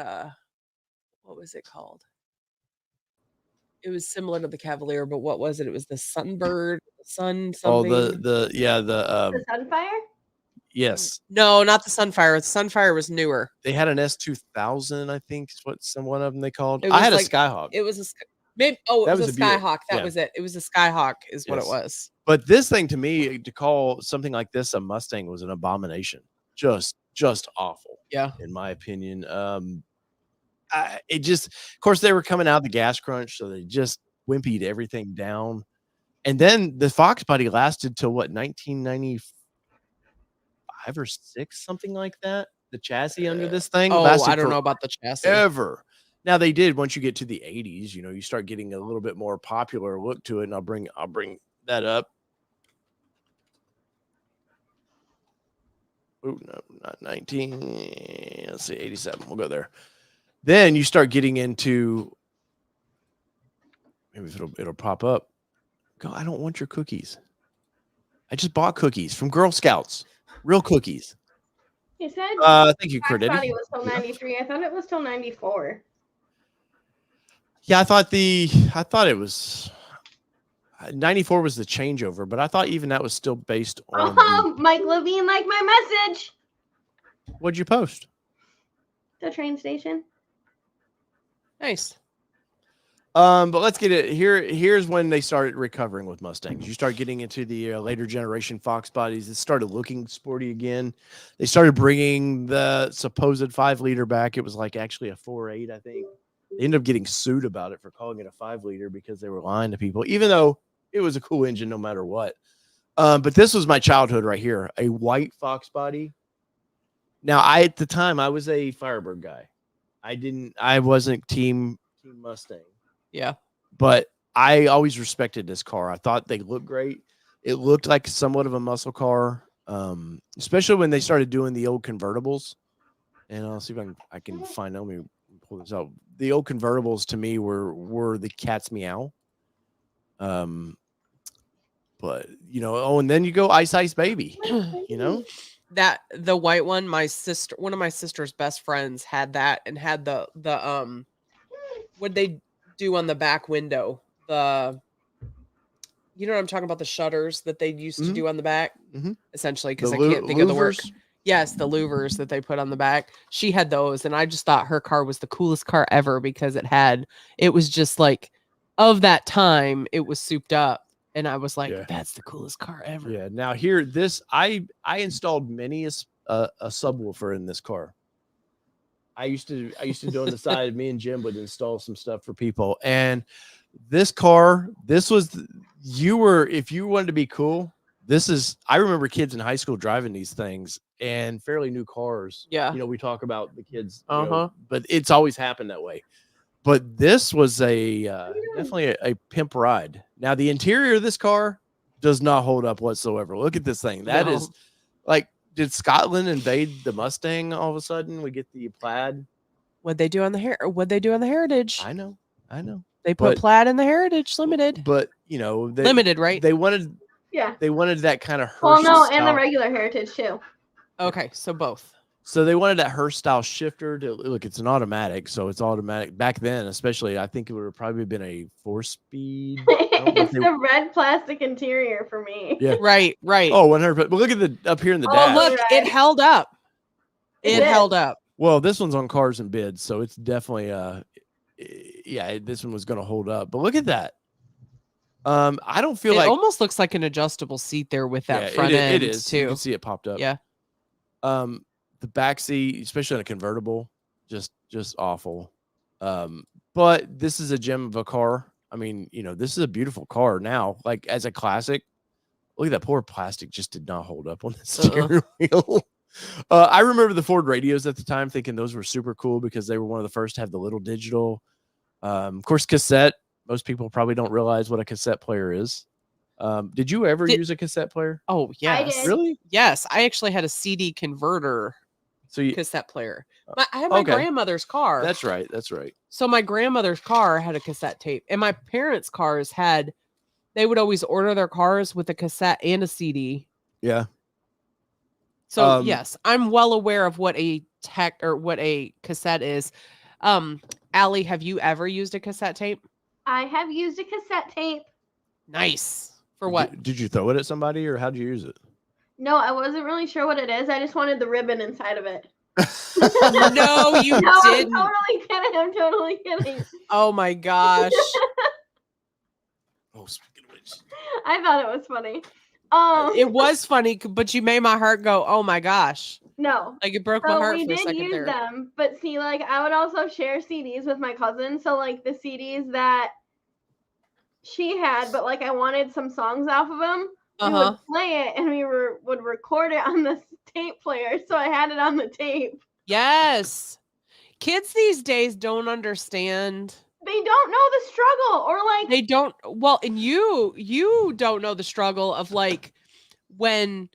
what was it called? It was similar to the Cavalier, but what was it? It was the Sunbird, Sun something. Oh, the Sunfire? yes. No, not the Sunfire. The Sunfire was newer. They had an S2000, I think is what one of them they called. It I was had like- a Skyhawk. It was maybe it That was was a a Buick. Skyhawk. That Yeah. was it. It was a Skyhawk is what it Yes. was. But this thing to me, to call something like this a Mustang was an abomination. Just awful. Yeah. In my opinion. It just, of course, they were coming out of the gas crunch, so they just wimpied everything down. And then the Fox body lasted till what, 1995 or 6, something like that. The chassis under this thing Oh, lasted I don't know about the chassis. ever. Now they did once you get to the 80s, you start getting a little bit more popular look to it, and I'll bring that up. Oh, no, not 19. Let's see, 87. We'll go there. Then you start getting into, maybe it'll pop up. Go, I don't want your cookies. I just bought cookies from Girl Scouts. Real cookies. You said Thank you, Fox Credit. body was till 93. I thought it was till 94. Yeah, I thought it was 94 was the changeover, but I thought even that was still based on Oh, Mike Levine liked my message. what'd you post? The train station. Nice. But let's get it here. Here's when they started recovering with Mustangs. You start getting into the later generation Fox bodies. It started looking sporty again. They started bringing the supposed 5-liter back. It was like actually a 4.8, I think. They ended up getting sued about it for calling it a 5-liter because they were lying to people, even though it was a cool engine no matter what. But this was my childhood right here, a white Fox body. Now, at the time, I was a Firebird guy. I wasn't team Mustang. Yeah. But I always respected this car. I thought they looked great. It looked like somewhat of a muscle car, especially when they started doing the old convertibles. And I'll see if I can find them. Let me pull this out. The old convertibles to me were the cat's meow. But and then you go Ice Baby. That the white one, one of my sister's best friends had that and had the what they do on the back window, you know what I'm talking about, the shutters that they used to do on the back, essentially, because I can't think of the word. Yes, the louvers that they put on the back. She had those, and I just thought her car was the coolest car ever because it was just like, of that time, it was souped up, and I was like, that's the coolest car ever. Yeah. Now here, I installed many a subwoofer in this car. I used to do on the side. Me and Jim would install some stuff for people. And this car, if you wanted to be cool, I remember kids in high school driving these things and fairly new cars. Yeah. We talk about the kids, but it's always happened that way. But this was definitely a pimp ride. Now the interior of this car does not hold up whatsoever. Look at this thing. That is like, did Scotland invade the Mustang all of a sudden? We get the plaid. What'd they do on the Heritage? I know. They put plaid in the Heritage Limited. But Limited, right? They wanted that kind of Hearst Well, no, and the style. regular Heritage too. Okay, so both. So they wanted that Hearst style shifter to look. It's an automatic, so it's automatic. Back then, especially, I think it would have probably been a 4-speed. It's the red plastic interior for me. Yeah. Right. Oh, 100%. But look at up here in the Oh, dash. Look, it held up. It Held up. Well, this one's on Cars and Bids, so it's definitely this one was going to hold up. But look at that. I don't feel It like almost looks like an adjustable seat there with that yeah, front end it is. too. You can see it popped up. Yeah. The back seat, especially on a convertible, just awful. But this is a gem of a car. I mean, this is a beautiful car now. Like as a classic, look at that poor plastic just did not hold up on the steering wheel. I remember the Ford radios at the time thinking those were super cool because they were one of the first to have the little digital. Of course, cassette. Most people probably don't realize what a cassette player is. Did you ever use a cassette player? Oh, yes. did. Really? Yes. I actually had a CD converter So cassette player. I had my grandmother's car. That's right. That's right. So my grandmother's car had a cassette tape, and my parents' cars they would always order their cars with a cassette and a CD. Yeah. So yes, I'm well aware of what a cassette is. Aly, have you ever used a cassette tape? I have used a cassette tape. Nice. For what? Did you throw it at somebody or how did you use it? No, I wasn't really sure what it is. I just wanted the ribbon inside of it. No, you No, didn't. I'm totally kidding. Oh my gosh. Oh, speaking of which. I thought it was funny. It was funny, but you made my heart go, oh my gosh. No. Like it broke my So heart we for a did second use there. them, but see, like I would also share CDs with my cousin. So like the CDs that she had, but like I wanted some songs off of them. We would play it and we would record it on the tape player. So I had it on the tape. Yes. Kids these days don't understand. They don't know the struggle or like They don't. Well, and you don't know the struggle of like when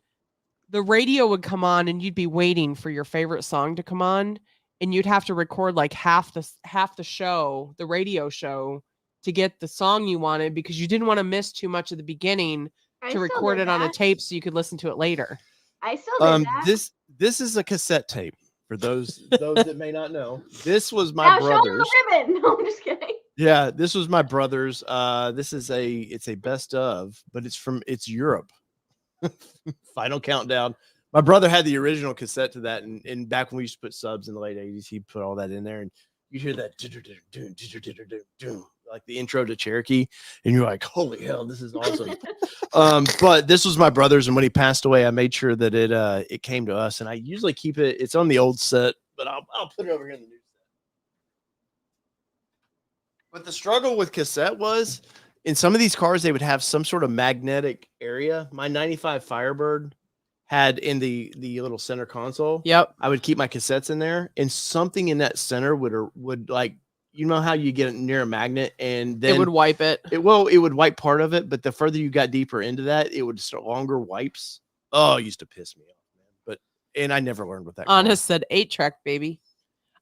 the radio would come on and you'd be waiting for your favorite song to come on and you'd have to record like half the show, the radio show, to get the song you wanted because you didn't want to miss too much of the beginning to record it on a tape so you could listen to it later. I still did that. This is a cassette tape for those that may not know. This was my brother's. Show them the ribbon. No, I'm just kidding. Yeah, this was my brother's. This is it's a best of, but it's Europe. Final Countdown. My brother had the original cassette to that, and back when we used to put subs in the late 80s, he put all that in there, and you hear that like the intro to Cherokee, and you're like, holy hell, this is awesome. But this was my brother's, and when he passed away, I made sure that it came to us, and I usually keep it. It's on the old set, but I'll put it over here in the new set. But the struggle with cassette was in some of these cars, they would have some sort of magnetic area. My 95 Firebird had in the little center console. Yep. I would keep my cassettes in there, and something in that center would like, you know how you get near a magnet and then it would wipe it. It would wipe part of it, but the further you got deeper into that, it would start longer wipes. Oh, it used to piss me off, man. And I never learned what that. Honest said 8-track, baby.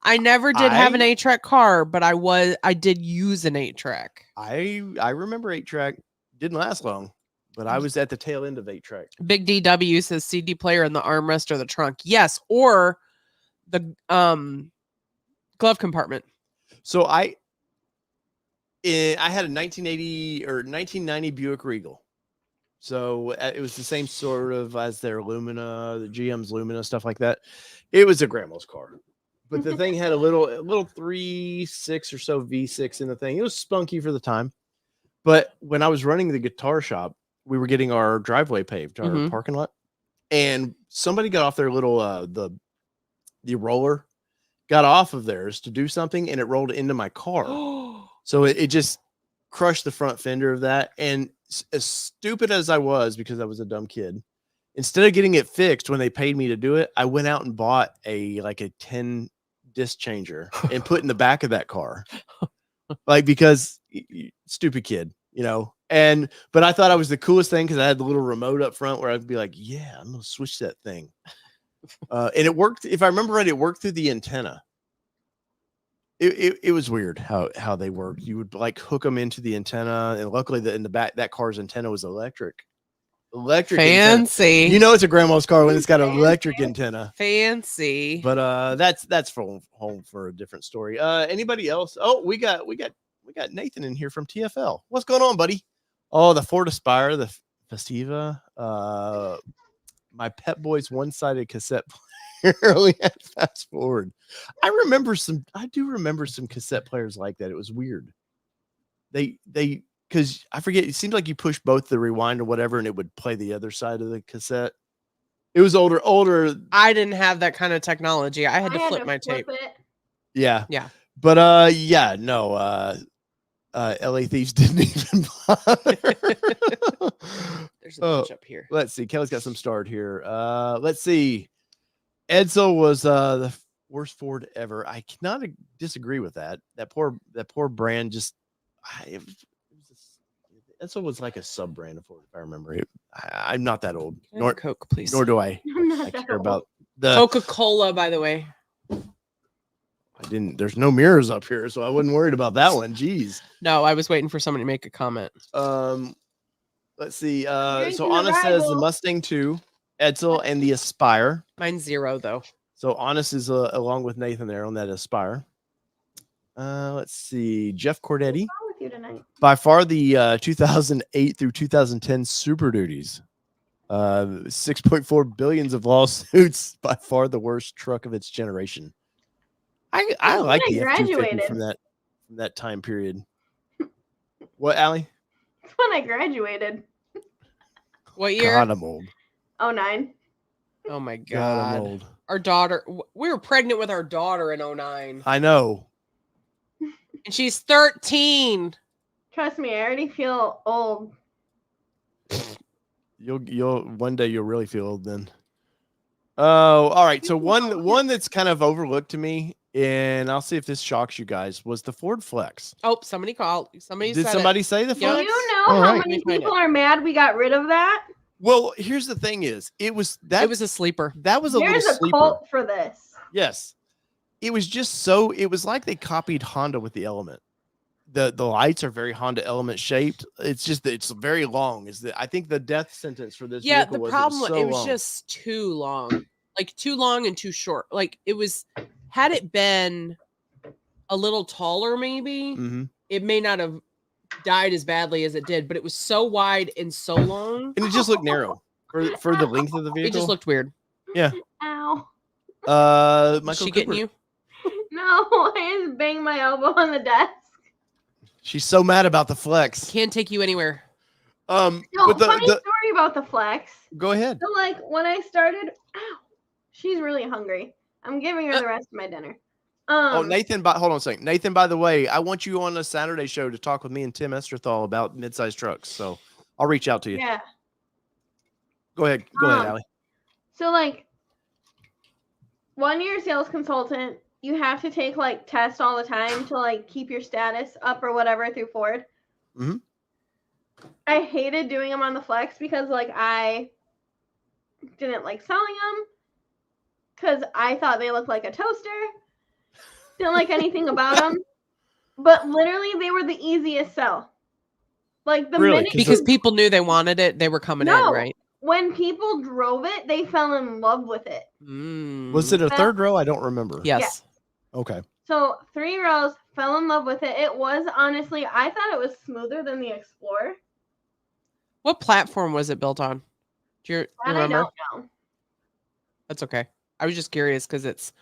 I never did have an 8-track car, but I did use an 8-track. I remember 8-track didn't last long, but I was at the tail end of 8-track. Big DW says CD player in the armrest or the trunk. Yes, or the glove compartment. So I had a 1980 or 1990 Buick Regal. So it was the same sort of as their Lumina, the GM's Lumina, stuff like that. It was a grandma's car. But the thing had a little 3.6 or so V6 in the thing. It was spunky for the time. But when I was running the guitar shop, we were getting our driveway paved, our parking lot. And somebody got off their little the roller, got off of theirs to do something, and it rolled into my car. So it just crushed the front fender of that. And as stupid as I was, because I was a dumb kid, instead of getting it fixed when they paid me to do it, I went out and bought a 10 disc changer and put in the back of that car. Like, because stupid kid, but I thought I was the coolest thing because I had the little remote up front where I'd be like, yeah, I'm gonna switch that thing. And it worked. If I remember right, it worked through the antenna. It was weird how they worked. You would like hook them into the antenna, and luckily in the back that car's antenna was electric fancy antenna. It's a grandma's car when it's got an electric antenna. Fancy. But that's for home for a different story. Anybody else? Oh, we got Nathan in here from TFL. What's going on, buddy? Oh, the Ford Aspire, the Festiva, my Pep Boys one-sided cassette player. We had Fast Forward. I do remember some cassette players like that. It was weird. They because I forget. It seemed like you pushed both the rewind or whatever, and it would play the other side of the cassette. It was older. I didn't have that kind of technology. I had to flip my tape. It. Yeah. Yeah. But yeah, no. LA Thieves didn't even bother. There's a bunch up here. Let's see. Kelly's got some start here. Let's see. Edsel was the worst Ford ever. I cannot disagree with that. That poor brand just. Edsel was like a sub brand of Ford, if I remember. I'm not that old. Nor Coke, please. Nor do I. I'm not I that care old. about the Coca-Cola, by the way. I didn't. There's no mirrors up here, so I wasn't worried about that one. Jeez. No, I was waiting for someone to make a comment. Let's see. Drinking So the Anna says the rival. Mustang 2, Edsel, and the Aspire. Mine's 0 though. So Honest is along with Nathan there on that Aspire. Let's see. Jeff Cordetti. What's wrong with you tonight? By far the 2008 through 2010 Super Duties. 6.4 billions of lawsuits. By far the worst truck of its generation. I When like I the F-250 graduated. from that time period. What, Allie? It's when I graduated. What year? God, I'm old. 09. Oh my God, I'm god. old. Our daughter, we were pregnant with our daughter in 09. I know. And she's 13. Trust me, I already feel old. You'll one day you'll really feel old then. Oh, all right. So one that's kind of overlooked to me, and I'll see if this shocks you guys, was the Ford Flex. Oh, somebody called. Somebody Did said somebody say the Do Flex? you know All how right. many Let me find people are mad we got rid of that? Well, here's the thing: is it was that it was a sleeper. that was a There's little a sleeper. cult for this. Yes, it was just so. It was like they copied Honda with the Element. The lights are very Honda Element shaped. It's just that it's very long. I think the death sentence for this Yeah, vehicle the was problem so it was long. just too long. Like too long and too short. Like it was had it been a little taller maybe, Mhm. it may not have died as badly as it did, but it was so wide and so long. And it just looked narrow for the length of the vehicle. It just looked weird. Yeah. Ow. Was Michael she getting Cooper. you? No, I just banged my elbow on the desk. She's so mad about the Flex. Can't take you anywhere. No, but funny story about the Flex. go ahead. So, like, when I started, ow, she's really hungry. I'm giving her the rest of my dinner. Oh, Nathan, hold on a second. Nathan, by the way, I want you on a Saturday show to talk with me and Tim Esterthal about mid-size trucks. So I'll reach out to you. Yeah. Go ahead. Go ahead, Allie. So, like, 1 year sales consultant, you have to take, like, tests all the time to, like, keep your status up or whatever through Ford. Mhm. I hated doing them on the Flex because, like, I didn't like selling them because I thought they looked like a toaster. Didn't like anything about them. But literally, they were the easiest sell. Like, the Really? minute Because people knew they wanted it, they were coming in, No. right? when people drove it, they fell in love with it. Was it a Well- third row? I don't remember. Yes. Okay. So 3 rows, fell in love with it. It was honestly, I thought it was smoother than the Explorer. What platform was it built on? Do you That remember? I don't know. That's okay. I was just curious because it's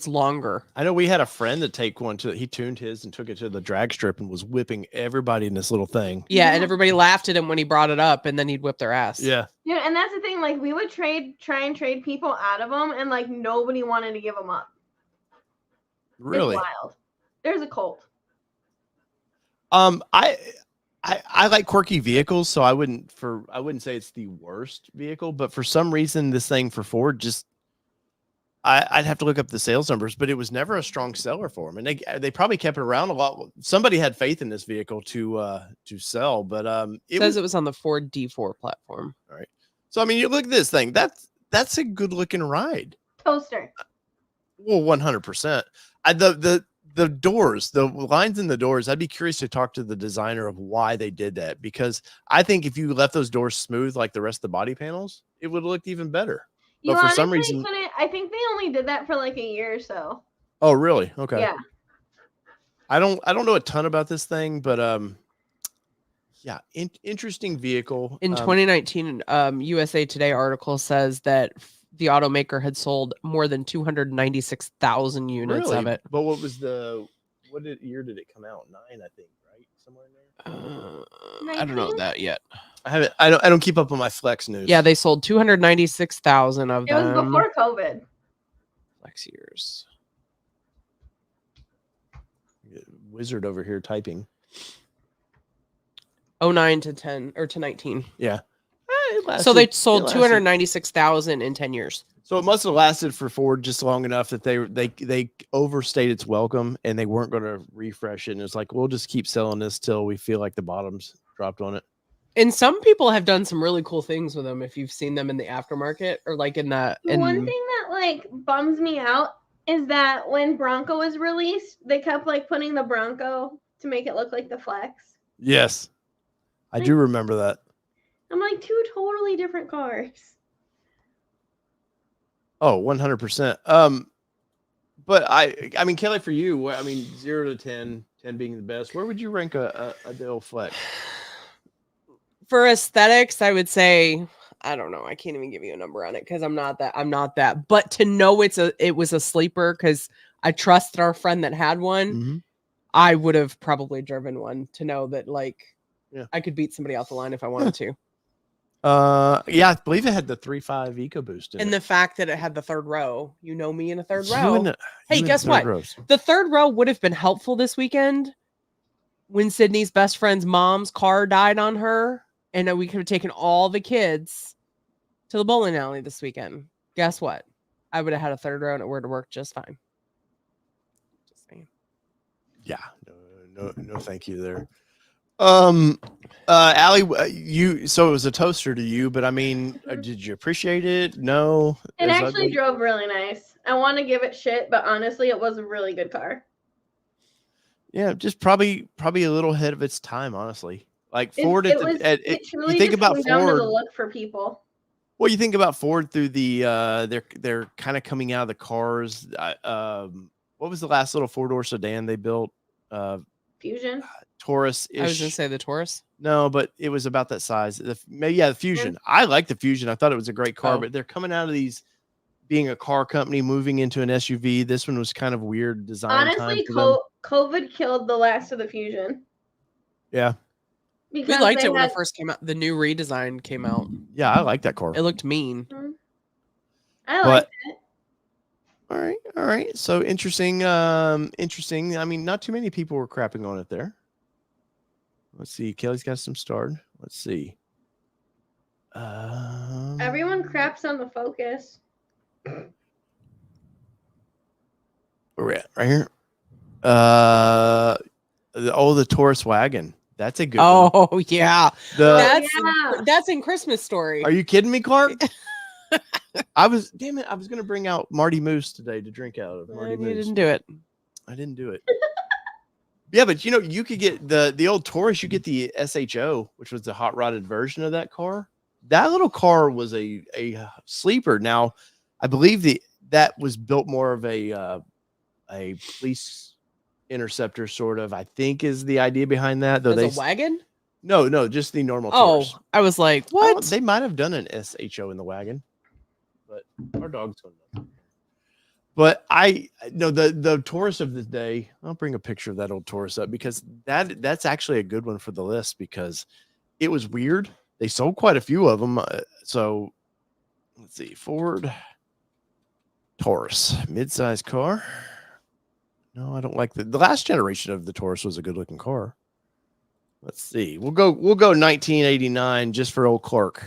longer. I know we had a friend that he tuned his and took it to the drag strip and was whipping everybody in this little thing. Yeah, and Yeah. everybody laughed at him when he brought it up, and then he'd whip their ass. Yeah. Dude, and that's the thing. Like, we would try and trade people out of them, and like nobody wanted to give them up. Really. It's wild. There's a cult. I like quirky vehicles, so I wouldn't say it's the worst vehicle, but for some reason this thing for Ford just I'd have to look up the sales numbers, but it was never a strong seller for them, and they probably kept it around a lot. Somebody had faith in this vehicle to sell, but It says it was on the Ford D4 platform. all right. So I mean, you look at this thing. That's a good looking ride. Toaster. Well, 100%. The doors, the lines in the doors, I'd be curious to talk to the designer of why they did that, because I think if you left those doors smooth like the rest of the body panels, it would have looked even better. You But for some honestly reason- couldn't. I think they only did that for like a year or so. Oh, really? Okay. Yeah. I don't know a ton about this thing, but yeah, interesting vehicle. In 2019, USA Today article says that the automaker had sold more than 296,000 units really? of it. But what year did it come out? 9, I think, right? somewhere in there? I don't know that yet. I haven't. I don't keep up on my Flex news. Yeah, they sold 296,000 of It was them. before COVID. Flex years. Wizard over here typing. 09 to 10 or to 19. Yeah. So they sold 296,000 in 10 years. So it must have lasted for Ford just long enough that they overstayed its welcome and they weren't going to refresh it. And it's like, we'll just keep selling this till we feel like the bottom's dropped on it. And some people have done some really cool things with them. If you've seen them in the aftermarket or like in that. One thing that like bums me out is that when Bronco was released, they kept like putting the Bronco to make it look like the Flex. Yes. I do remember that. I'm like, two totally different cars. Oh, 100%. But I mean, Kelly, for you, I mean, 0 to 10, 10 being the best, where would you rank a Dale Flex? For aesthetics, I would say, I don't know. I can't even give you a number on it because I'm not that. But to know it was a sleeper because I trusted our friend that had one, Mm-hmm. I would have probably driven one to know that like I could beat somebody off the line if I wanted to. Yeah, I believe it had the 3.5 EcoBoost in And it. the fact that it had the third row, you know me in a third row. Hey, You guess and what? third rows. The third row would have been helpful this weekend when Sydney's best friend's mom's car died on her, and we could have taken all the kids to the bowling alley this weekend. Guess what? I would have had a third row and it would have worked just fine. Just saying. Yeah, no, thank you there. Aly, so it was a toaster to you, but I mean, did you appreciate it? No, It actually drove really nice. I want to give it shit, but honestly, it was a really good car. Yeah, just probably a little ahead of its time, honestly. Like Ford, It truly you think just about came down to the Ford. look for people. Well, you think about Ford through the they're kind of coming out of the cars. What was the last little four-door sedan they built? Fusion. Taurus. I was gonna say the Taurus. No, but it was about that size. The Fusion. I like the Fusion. I thought it was a great car, but they're coming out of these being a car company, moving into an SUV. This one was kind of weird design. Honestly, COVID killed the last of the Fusion. Yeah. We liked it when it first came out. The new redesign came out. Yeah, I like that car. It looked mean. I liked it. All right. So interesting. Interesting. I mean, not too many people were crapping on it there. Let's see. Kelly's got some starred. Let's see. Everyone craps on the Focus. Where we at? Right here. The Taurus wagon. That's a good one. Oh yeah. That's in Christmas Story. Are you kidding me, Clark? I was gonna bring out Marty Moose today to drink out of. Marty Moose. You didn't do it. I didn't do it. Yeah, but you could get the old Taurus. You get the SHO, which was the hot rodded version of that car. That little car was a sleeper. Now, I believe that was built more of a police interceptor sort of. I think is the idea behind that. Though a wagon? No, just the normal Taurus. Oh, I was like, what? They might have done an SHO in the wagon, but our dog's going nuts. But I know the Taurus of the day. I'll bring a picture of that old Taurus up because that's actually a good one for the list because it was weird. They sold quite a few of them. So let's see, Ford Taurus, midsize car. No, I don't like the last generation of the Taurus was a good looking car. Let's see. We'll go 1989 just for old Clark.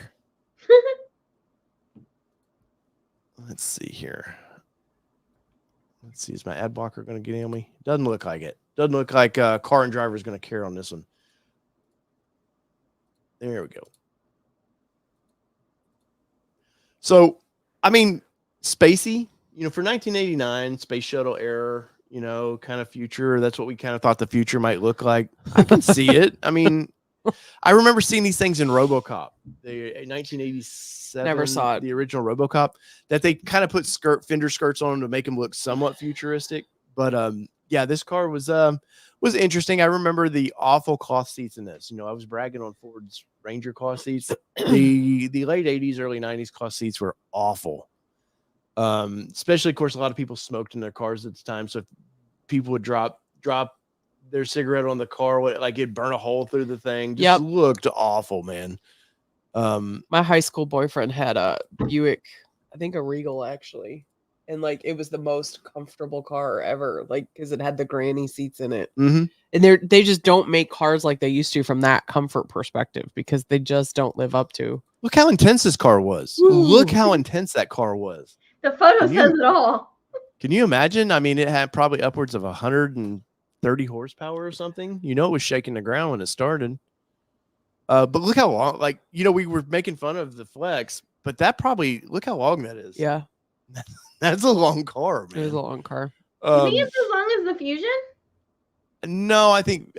Let's see here. Let's see. Is my ad blocker going to get on me? Doesn't look like it. Doesn't look like Car and Driver is going to care on this one. There we go. So, I mean, spacey, for 1989, space shuttle era, kind of future. That's what we kind of thought the future might look like. I can see it. I mean, I remember seeing these things in RoboCop, the 1987. Never saw it. The original RoboCop, that they kind of put fender skirts on them to make them look somewhat futuristic. But yeah, this car was interesting. I remember the awful cloth seats in this. I was bragging on Ford's Ranger cloth seats. The late 80s, early 90s cloth seats were awful. Especially, of course, a lot of people smoked in their cars at the time. So if people would drop their cigarette on the car, like it'd burn a hole through the thing. Just Yep. looked awful, man. My high school boyfriend had a Buick, I think a Regal actually. And like it was the most comfortable car ever, like because it had the granny seats in it. Mm-hmm. And they just don't make cars like they used to from that comfort perspective because they just don't live up to. Look how intense this car was. Woo. Look how intense that car was. The photo Can you- says it all. Can you imagine? I mean, it had probably upwards of 130 horsepower or something. You know, it was shaking the ground when it started. But look how long, like, you know, we were making fun of the Flex, but that probably, look how long that is. Yeah, That's a long car, it was man. a long car. You think it's as long as the Fusion? No, I think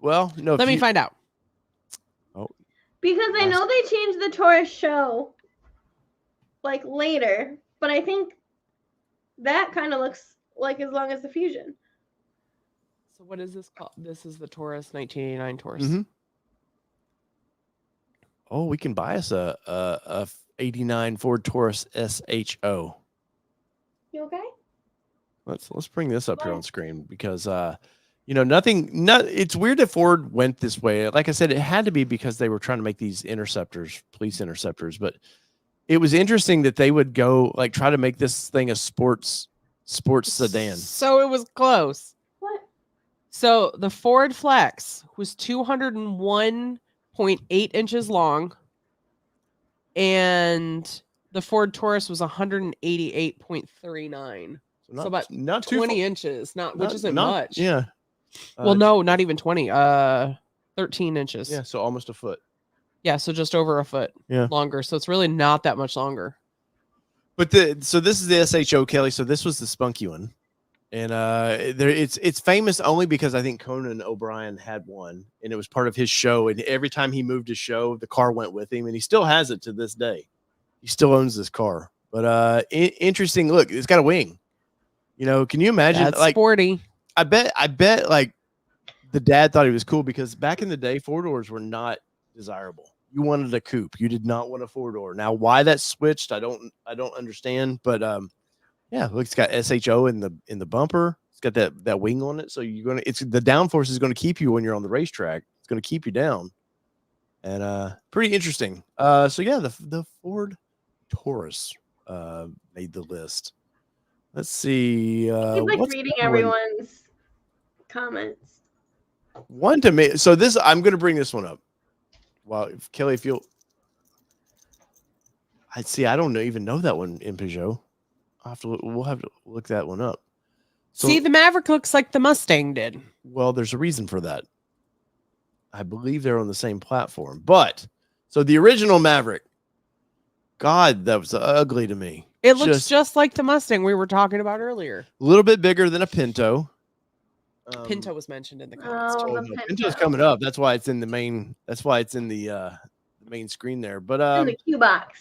no. Let me find out. Oh, Because I know they changed the Taurus show like later, but I think that kind of looks like as long as the Fusion. So what is this called? This is the Taurus 1989 Taurus. Mhm. Oh, we can buy us a 89 Ford Taurus SHO. You okay? Let's bring this up here on screen because you know, it's weird that Ford went this way. Like I said, it had to be because they were trying to make these interceptors, police interceptors, but it was interesting that they would go like try to make this thing a sports sedan. So it was close. What? So the Ford Flex was 201.8 inches long, and the Ford Taurus was 188.39. So about not too 20 inches, which isn't much. Yeah. Well, no, not even 20. 13 inches. Yeah, so almost a foot. Yeah, so just over a foot longer. So it's really not that much longer. But so this is the SHO, Kelly. So this was the spunky one, and it's famous only because I think Conan O'Brien had one, and it was part of his show. And every time he moved his show, the car went with him, and he still has it to this day. He still owns this car. But interesting. Look, it's got a wing. You know, can you imagine? That's like sporty. I bet like the dad thought he was cool because back in the day, 4-doors were not desirable. You wanted a coupe. You did not want a 4-door. Now, why that switched, I don't understand. But yeah, look, it's got SHO in the bumper. It's got that wing on it. So it's the downforce is going to keep you when you're on the racetrack. It's going to keep you down. And pretty interesting. So yeah, the Ford Taurus made the list. Let's see. He's like reading everyone's comments. One to me. So I'm going to bring this one up. Well, Kelly, if you'll, I'd see. I don't even know that one in Peugeot. We'll have to look that one up. So, See, the Maverick looks like the Mustang did. Well, there's a reason for that. I believe they're on the same platform. But so the original Maverick, God, that was ugly to me. It looks just like the Mustang we were talking about earlier. A little bit bigger than a Pinto. Pinto was mentioned in the comments. Oh, Oh, the no, Pinto's coming up. That's why it's in the main. That's why it's in the main screen there. But in the Q box.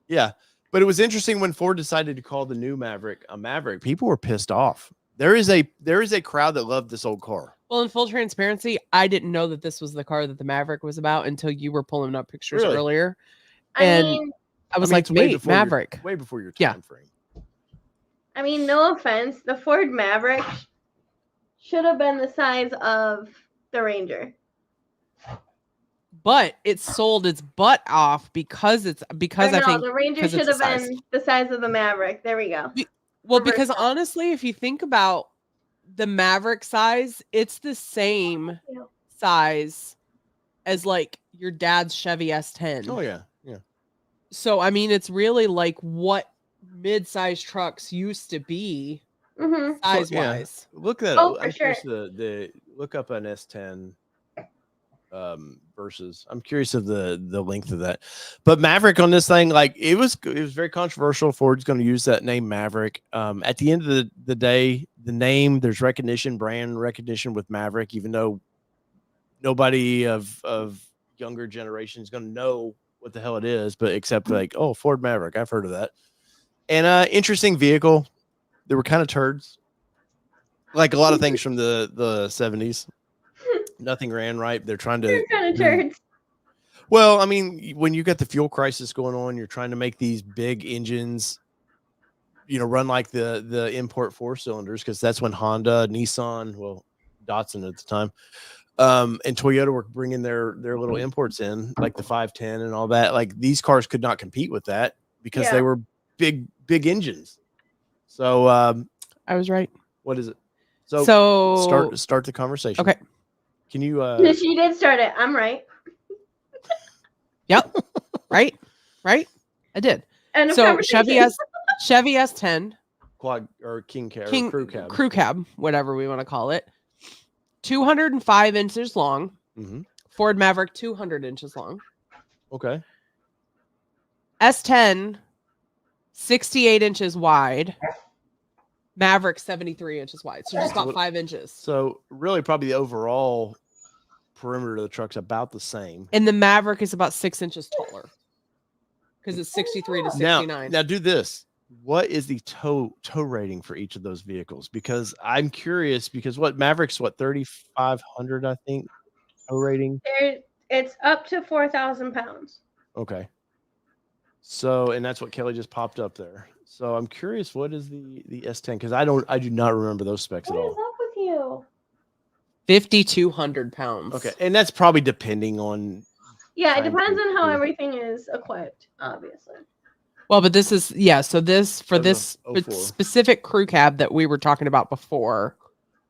yeah. But it was interesting when Ford decided to call the new Maverick a Maverick. People were pissed off. There is a crowd that loved this old car. Well, in full transparency, I didn't know that this was the car that the Maverick was about until you were pulling up pictures Really? earlier. I mean, I was mean, like, it's way wait, before Maverick. way before your time frame. no offense, the Ford Maverick should have been the size of the Ranger. But it sold its butt off because I think the Ranger should have been the size of the Maverick. There we go. Well, because honestly, if you think about the Maverick size, it's the same size as like your dad's Chevy S10. Oh yeah, yeah. So I mean, it's really like what mid-size trucks used to be size-wise. Look that. Oh, I'm for sure. curious look up an S10 versus. I'm curious of the length of that. But Maverick on this thing, like it was very controversial. Ford's going to use that name Maverick. At the end of the day, the name, there's brand recognition with Maverick, even though nobody of younger generation is going to know what the hell it is, but except like, oh, Ford Maverick, I've heard of that. And interesting vehicle. They were kind of turds, like a lot of things from the 70s. Nothing ran right. They're trying to. They're kind of turds. Well, I mean, when you got the fuel crisis going on, you're trying to make these big engines, run like the import 4-cylinders, because that's when Honda, Nissan, well, Datsun at the time. And Toyota were bringing their little imports in, like the 510 and all that. Like these cars could not compete with that because they were big engines. So I was right. what is it? So start the conversation. Okay. Can you She did start it. I'm right. Yep. Right. I did. And So Chevy S10 quad or king cab, crew cab, whatever we want to call it, 205 inches long. Mm-hmm. Ford Maverick 200 inches long. Okay. S10 68 inches wide. Maverick 73 inches wide. So just about 5 inches. So really probably the overall perimeter of the truck's about the same. And the Maverick is about 6 inches taller. Because it's 63 to 69. Now do this. What is the tow rating for each of those vehicles? Because I'm curious, because Maverick's 3,500, I think, tow rating. It's up to 4,000 pounds. Okay. So, and that's what Kelly just popped up there. So I'm curious, what is the S10? Because I do not remember those specs at all. What is up with you? 5,200 pounds. Okay, and that's probably depending on. Yeah, it depends on how everything is equipped, obviously. Well, but this is So this for this specific crew cab that we were talking about before,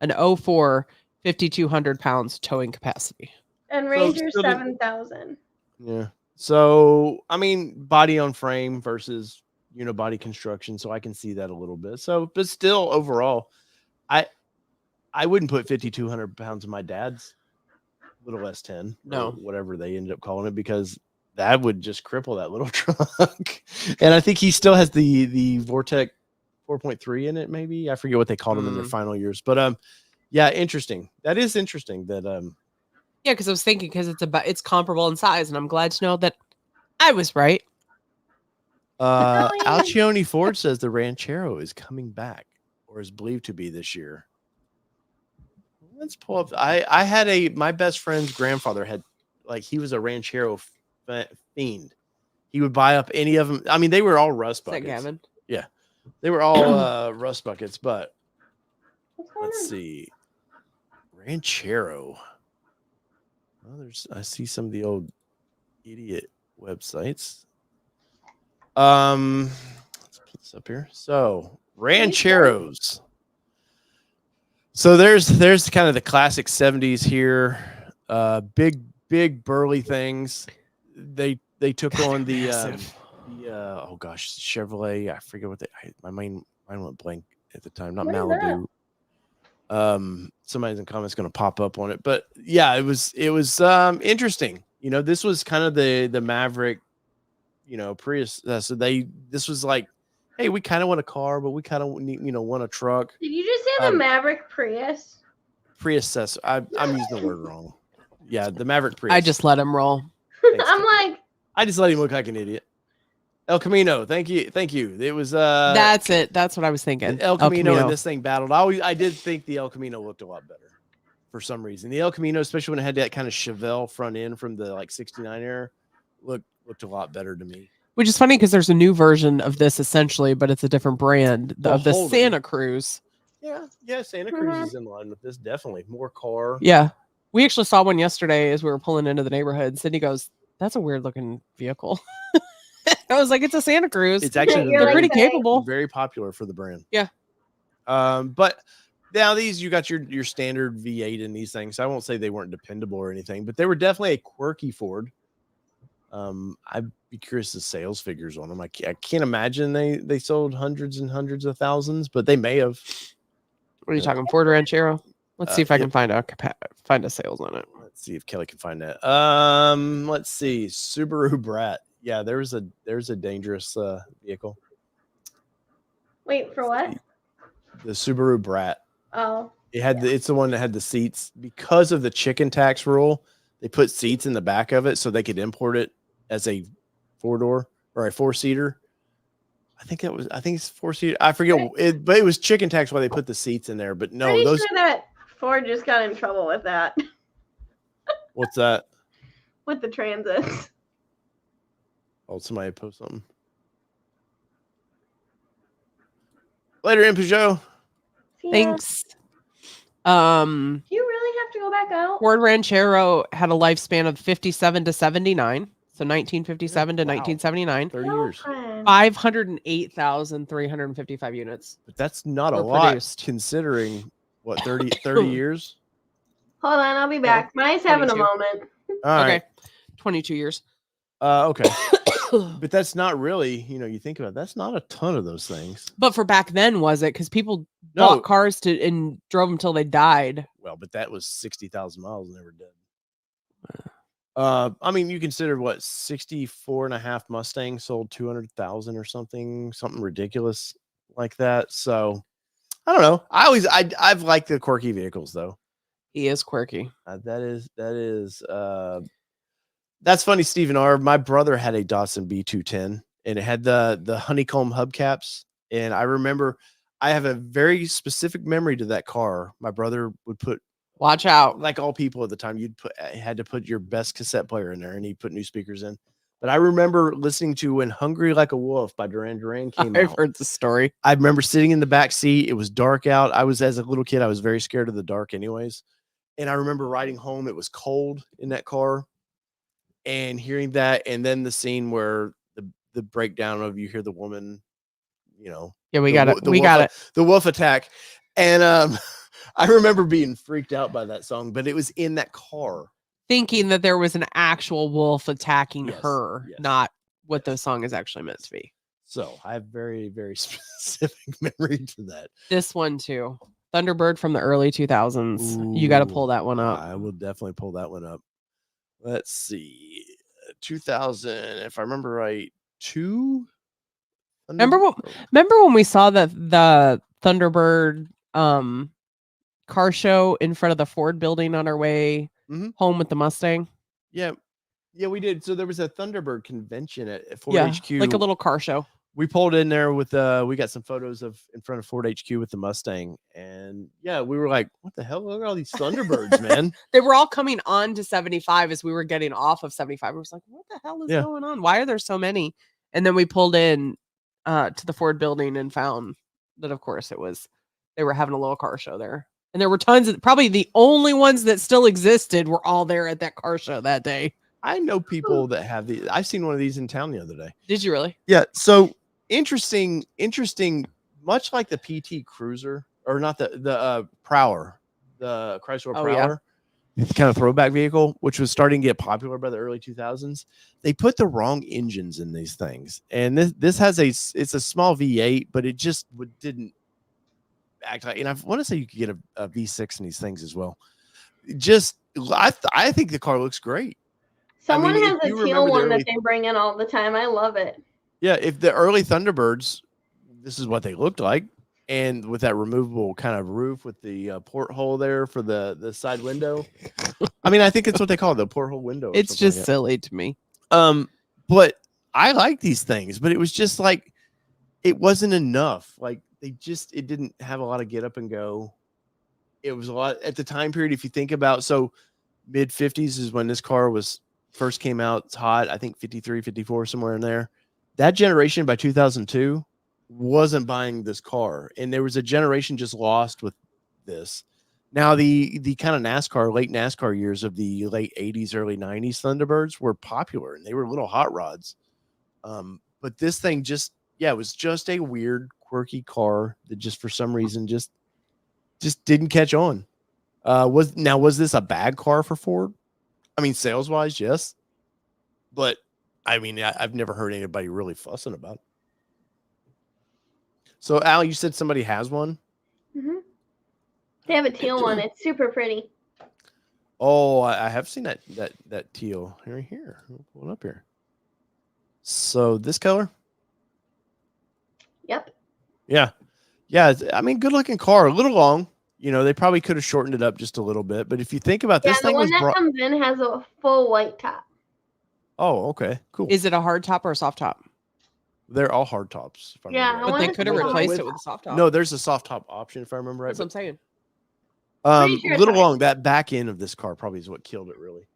an 04 5,200 pounds towing capacity, and Ranger 7,000. Yeah. So I mean, body on frame versus unibody construction, so I can see that a little bit. So, but still, overall, I wouldn't put 5,200 pounds in my dad's little S10, no, whatever they ended up calling it, because that would just cripple that little truck. And I think he still has the Vortec 4.3 in it. Maybe I forget what they called them in their final years, but yeah, interesting. That is interesting. That yeah, because I was thinking it's comparable in size, and I'm glad to know that I was right. Alcione Ford says the Ranchero is coming back, or is believed to be this year. Let's pull up. I had my best friend's grandfather had, like, he was a Ranchero fiend. He would buy up any of them. I mean, they were all rust buckets. Is that Gavin? Yeah, they were all rust buckets. But let's see, Ranchero. Well, I see some of the old idiot websites. Let's put this up here. So Rancheros. So there's kind of the classic 70s here. Big burly things. They took on the oh gosh, Chevrolet. I forget what my mind went blank at the time. Not Malibu. Somebody's in the comments going to pop up on it, but yeah, it was interesting. You know, this was kind of the Maverick, you know, Prius. So this was like, hey, we kind of want a car, but we kind of want a truck. Did you just say the Maverick Prius? Prius. I'm using the word wrong. Yeah, the Maverick Prius. I just let him roll. Thanks, I'm like, I just let him look like an idiot. El Camino, thank you. It was that's it. That's what I was thinking. El Camino and this thing battled. I did think the El Camino looked a lot better for some reason. The El Camino, especially when it had that kind of Chevelle front end from the like 69 era, looked a lot better to me. Which is funny because there's a new version of this essentially, but it's a different brand of the Santa Cruz. Yeah, Santa Cruz is in line with this, definitely. More car. Yeah. We actually saw one yesterday as we were pulling into the neighborhood. Sydney goes, "That's a weird looking vehicle." I was like, "It's a Santa Cruz." It's actually they're pretty capable. Very popular for the brand. Yeah. But now you got your standard V8 in these things. I won't say they weren't dependable or anything, but they were definitely a quirky Ford. I'd be curious the sales figures on them. I can't imagine they sold hundreds and hundreds of thousands, but they may have. What are you talking, Ford Ranchero? Let's see if I can find a sales on it. Let's see if Kelly can find that. Let's see, Subaru Brat. Yeah, there's a dangerous vehicle. Wait, for what? The Subaru Brat. Oh. It's the one that had the seats because of the chicken tax rule. They put seats in the back of it so they could import it as a 4-door or a 4-seater. I think it's 4-seater. I forget it, but it was chicken tax why they put the seats in there. But no, Pretty sure that Ford just got in trouble with that. What's that? With the Transits. Oh, somebody post something. Later, in Peugeot. Thanks. Do you go back out. Ford Ranchero had a lifespan of 57 to 79. So 1957 to Wow. 1979. 30 years. Girlfriend. 508,355 units. But that's not a Were lot produced. considering what 30 years. Hold on, I'll be back. Mine's having a 22. moment. All right. Okay. 22 years. Okay. But that's not really, you think about it, that's not a ton of those things. But for back then, was it? Because people No. bought cars and drove them till they died. Well, but that was 60,000 miles and they were dead. I mean, you consider what 64 and a half Mustangs sold 200,000 or something ridiculous like that. So I don't know. I've liked the quirky vehicles though. He is quirky. That's funny, Stephen R. My brother had a Datsun B210 and it had the honeycomb hubcaps. And I remember I have a very specific memory to that car. My brother would put, Watch out. like all people at the time, had to put your best cassette player in there and he'd put new speakers in. But I remember listening to When Hungry Like a Wolf by Duran Duran came I've out. heard the story. I remember sitting in the back seat. It was dark out. As a little kid, I was very scared of the dark anyways. And I remember riding home. It was cold in that car and hearing that. And then the scene where the breakdown of you hear the woman, Yeah, we the got wo- it. the We wolf got a- it. the wolf attack. And I remember being freaked out by that song, but it was in that car. Thinking that there was an actual wolf attacking Yes, her, yes, not what the yes. song is actually meant to be. So I have very, very specific memory to that. This one too. Thunderbird from the early 2000s. You got to pull that one up. I will definitely pull that one up. Let's see. 2000, if I remember right, 2. Remember when we saw the Thunderbird car show in front of the Ford building on our way home with the Mustang? Yeah, we did. So there was a Thunderbird convention at Ford HQ, like a little car show. We pulled in there with we got some photos of in front of Ford HQ with the Mustang, and yeah, we were like, "What the hell? Look at all these Thunderbirds, man!" They were all coming on to 75 as we were getting off of 75. We was like, "What the hell is Yeah. going on? Why are there so many?" And then we pulled in to the Ford building and found that, of course, they were having a little car show there, and there were tons of probably the only ones that still existed were all there at that car show that day. I know people that have these. I've seen one of these in town the other day. Did you really? Yeah. So interesting. Much like the PT Cruiser, or not the Prowler, the Chrysler Oh, Prowler, kind of throwback vehicle, which was starting to get popular by the early 2000s. They put the wrong engines in these things, and this has it's a small V8, but it just didn't act like. And I want to say you could get a V6 in these things as well. Just I think the car looks great. Someone if has a you teal remember the one early- that they bring in all the time. I love it. Yeah, if the early Thunderbirds, this is what they looked like, and with that removable kind of roof with the porthole there for the side window. I mean, I think it's what they call it, the porthole window. or It's something just like silly to me. that. But I like these things, but it was just like it wasn't enough. Like it didn't have a lot of get up and go. It was a lot at the time period. If you think about, so mid 50s is when this car first came out. It's hot. I think 53, 54, somewhere in there. That generation by 2002 wasn't buying this car, and there was a generation just lost with this. Now the kind of late NASCAR years of the late 80s, early 90s Thunderbirds were popular, and they were little hot rods. But this thing it was just a weird, quirky car that just for some reason just didn't catch on. Was this a bad car for Ford? I mean, sales wise, yes, but I mean, I've never heard anybody really fussing about it. So, Al, you said somebody has one? Mm-hmm. They have a teal one. It's super pretty. Oh, I have seen that teal. Here. I'll pull it up here. So, this color? Yep. Yeah. I mean, good looking car. A little long. They probably could have shortened it up just a little bit. But if you think about this the thing one was that comes in has a full white top. Oh, okay, cool. Is it a hard top or a soft top? They're all hard tops. If I Yeah, remember But right. they want could have it to replaced be it with a soft top. No, there's a soft top option if I remember right. That's what I'm saying. Pretty sure A it's little hard. long. That back end of this car probably is what killed it. Really,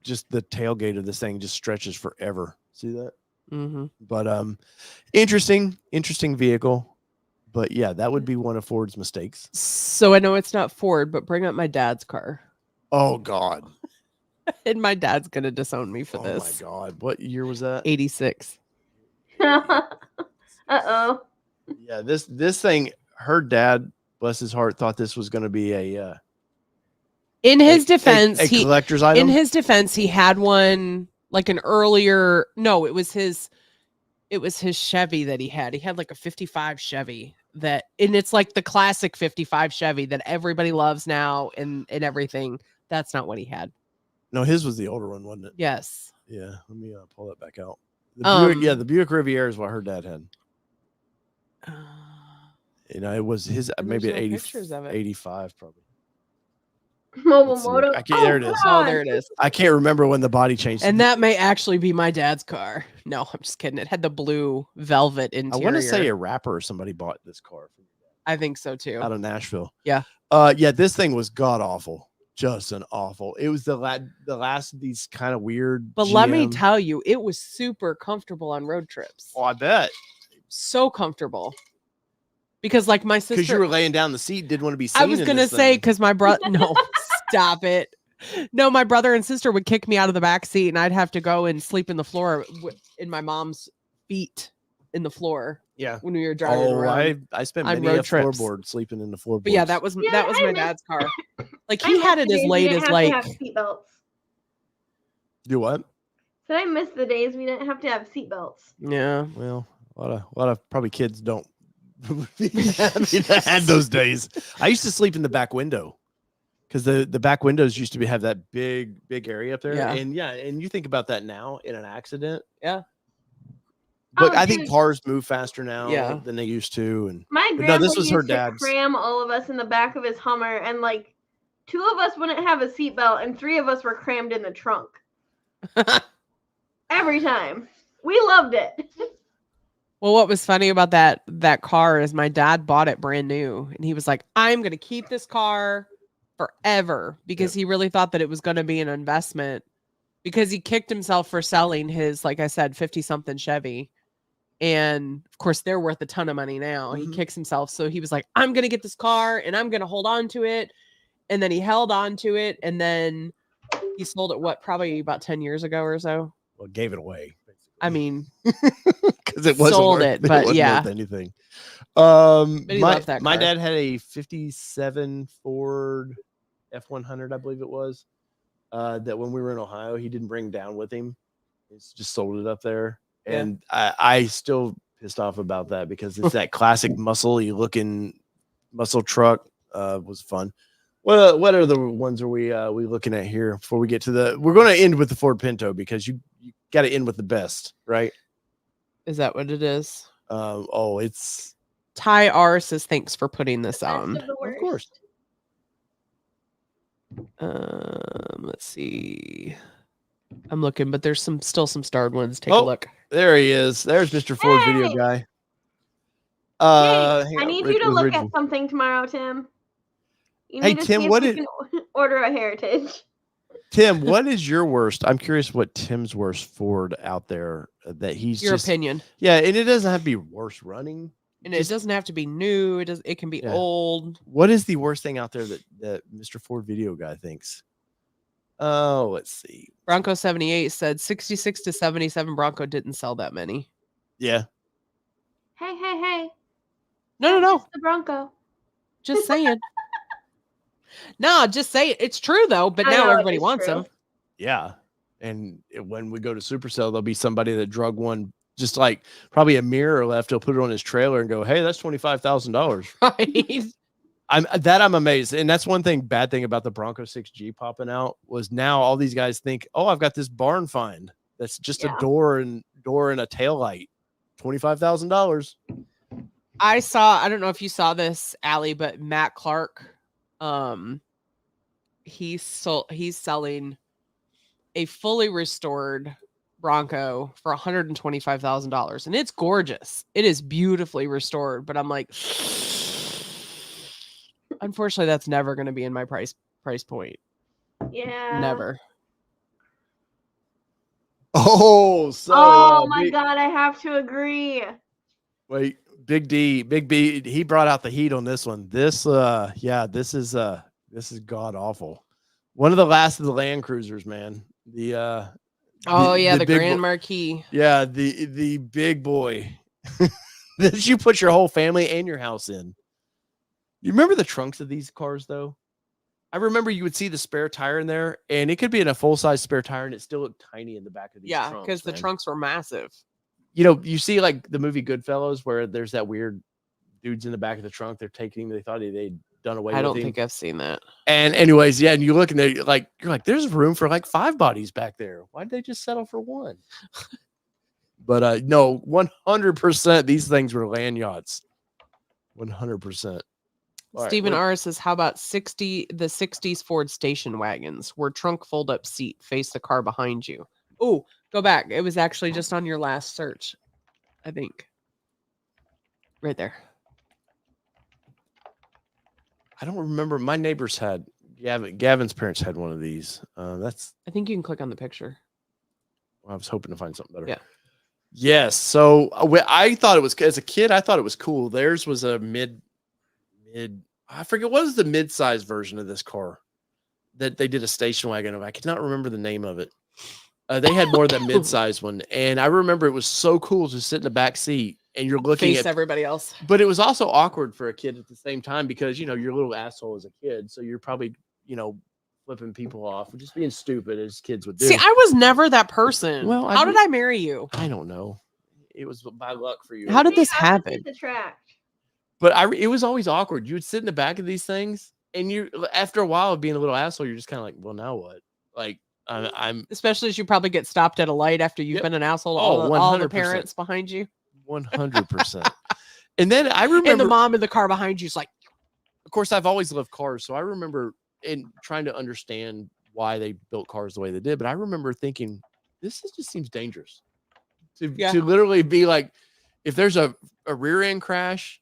just the tailgate of this thing just stretches forever. See that? Mm-hmm. But interesting vehicle. But yeah, that would be one of Ford's mistakes. So I know it's not Ford, but bring up my dad's car. Oh God. And my dad's gonna disown me for Oh this. my God. What year was that? 86. Uh-oh. Yeah, this thing, her dad, bless his heart, thought this was going to be a In his defense, a collector's item. in his defense, he had one like an earlier. No, it was his Chevy that he had. He had like a 55 Chevy that, and it's like the classic 55 Chevy that everybody loves now and everything. That's not what he had. No, his was the older one, wasn't it? Yes. Yeah. Let me pull that back out. The Buick, yeah, the Buick Riviera is what her dad had. You know, it was his maybe at 80, pictures of it. 85 probably. Mobile Let's see. moto. I can't, there it is. Oh, there it is. I can't remember when the body changed. And that may actually be my dad's car. No, I'm just kidding. It had the blue velvet interior. I want to say a rapper or somebody bought this car. I think so too. Out of Nashville. Yeah. Yeah, this thing was god awful. Just an awful. It was the last of these kind of weird. But let me tell you, it was super comfortable on road trips. Oh, I bet. So comfortable. Because like my sister, because you were laying down the seat, didn't want to be seen. I was gonna say because my brother. No, stop it. No, my brother and sister would kick me out of the back seat, and I'd have to go and sleep in the floor in my mom's feet in the floor. Yeah, when we were driving around. I spent many a floorboard sleeping in the floorboard. But yeah, that was my dad's car. Like he had it as late as like. Seatbelts. Do what? So I miss the days we didn't have to have seatbelts. Yeah. Well, a lot of probably kids don't. I had those days. I used to sleep in the back window because the back windows used to have that big area up there. Yeah. And you think about that now in an accident. Yeah. But I think cars move faster now than they used to. And my grandpa this was her used to dad's. Cram all of us in the back of his Hummer, and like 2 of us wouldn't have a seatbelt, and 3 of us were crammed in the trunk. Every time. We loved it. Well, what was funny about that car is my dad bought it brand new, and he was like, "I'm going to keep this car forever," because he really thought that it was going to be an investment, because he kicked himself for selling his, like I said, 50-something Chevy. And of course, they're worth a ton of money now. Mm-hmm. He kicks himself. So he was like, "I'm going to get this car and I'm going to hold on to it." And then he held on to it, and then he sold it, probably about 10 years ago or so. Well, gave it away. I mean, because it wasn't sold worth, it, but worth anything. My dad had a 57 Ford F100, I believe it was. That when we were in Ohio, he didn't bring down with him. He's just sold it up there, and I still pissed off about that because it's that classic muscle-y looking muscle truck. Was fun. What are the ones are we looking at here before we get to the? We're going to end with the Ford Pinto because you got to end with the best, right? Is that what it is? It's Ty R says thanks for putting this on. Of course. Let's see. I'm looking, but there's still some starred ones. Take a look. There he is. There's Mr. Ford Video Guy. I need you to look at something tomorrow, Tim. Hey Tim, what did order a Heritage? Tim, what is your worst? I'm curious what Tim's worst Ford out there that he's your opinion. Yeah, and it doesn't have to be worst running. And it doesn't have to be new. It can be old. What is the worst thing out there that Mr. Ford Video Guy thinks? Oh, let's see. Bronco 78 said 66 to 77 Bronco didn't sell that many. Yeah. Hey. No. It's the Bronco. Just saying. No, just say it. It's true though, but now everybody wants them. Yeah. And when we go to Supercell, there'll be somebody that drug one, just like probably a mirror left. He'll put it on his trailer and go, "Hey, that's $25,000." Right. I'm amazed. And that's one bad thing about the Bronco 6G popping out was now all these guys think, "Oh, I've got this barn find that's just a door and a tail light, $25,000." I don't know if you saw this, Aly, but Matt Clark, he's selling a fully restored Bronco for $125,000, and it's gorgeous. It is beautifully restored, but I'm like, unfortunately, that's never going to be in my price point. Yeah, never. My God, I have to agree. Wait, Big B, he brought out the heat on this one. This is god awful. One of the last of the Land Cruisers, man. The The big Grand Marquis. yeah, the big boy that you put your whole family and your house in. You remember the trunks of these cars, though? I remember you would see the spare tire in there, and it could be in a full-size spare tire, and it still looked tiny in the back of these trunks. Yeah, because the trunks were massive. You know, you see like the movie Goodfellas, where there's that weird dudes in the back of the trunk. They're taking him. They thought they'd done away with him. I don't think I've seen that. And anyways, yeah, and you look and you're like, there's room for like 5 bodies back there. Why did they just settle for 1? But no, 100% these things were land yachts. 100%. Stephen R says, how about the 60s Ford station wagons where trunk fold up seat face the car behind you? Oh, go back. It was actually just on your last search, I think. Right there. I don't remember. My neighbors had Gavin's parents had one of these. I think you can click on the picture. I was hoping to find something better. Yeah. Yes. So I thought it was, as a kid, I thought it was cool. Theirs was a mid. I forget what was the mid-size version of this car that they did a station wagon of. I cannot remember the name of it. They had more of that mid-size one, and I remember it was so cool to sit in the back seat and you're looking at everybody else. But it was also awkward for a kid at the same time because you're a little asshole as a kid, so you're probably flipping people off, just being stupid as kids would do. See, I was never that person. Well, how did I marry you? I don't know. It was by luck for you. How did this happen? The track. But it was always awkward. You would sit in the back of these things, and you, after a while of being a little asshole, you're just kind of like, well, now what? Like, I'm especially as you probably get stopped at a light after you've been an asshole to all the parents behind you. 100%. And then I remember, and the mom in the car behind you is like, of course, I've always loved cars, so I remember trying to understand why they built cars the way they did. But I remember thinking, this just seems dangerous to literally be like, if there's a rear end crash.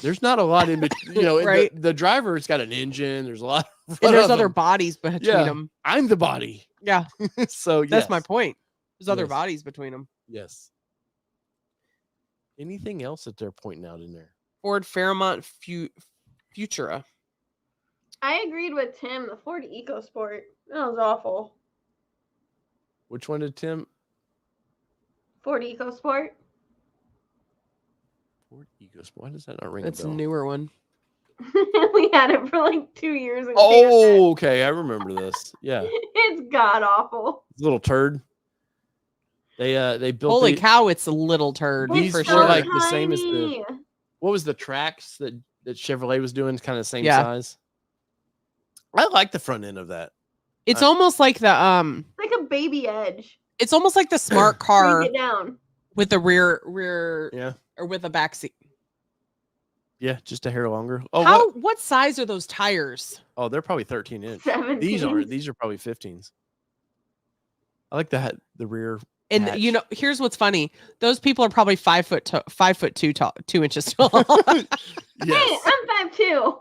There's not a lot in between, right. The driver's got an engine. There's a lot. And there's other bodies between them. I'm the body. Yeah. So that's my point. There's other bodies between them. Yes. Anything else that they're pointing out in there? Ford Fairmont Futura. I agreed with Tim. The Ford EcoSport. That was awful. Which one did Tim? Ford EcoSport. Ford EcoSport. Why does that not ring That's a bell? A newer one. We had it for like 2 years. Oh, okay. I remember this. Yeah. It's god awful. Little turd. They built. Holy cow! It's a little turd. These for were sure. like the same as what was the tracks that Chevrolet was doing? Kind of the same size. I like the front end of that. It's almost like the like a baby Edge. It's almost like the smart car. Break it down. With the rear, or with a back seat. Yeah, just a hair longer. Oh, what size are those tires? Oh, they're probably 13-inch. 17. These are probably 15s. I like the rear. And hatch. Here's what's funny. Those people are probably 5'2" tall, 2 inches tall. Yes. Hey, I'm 5'2".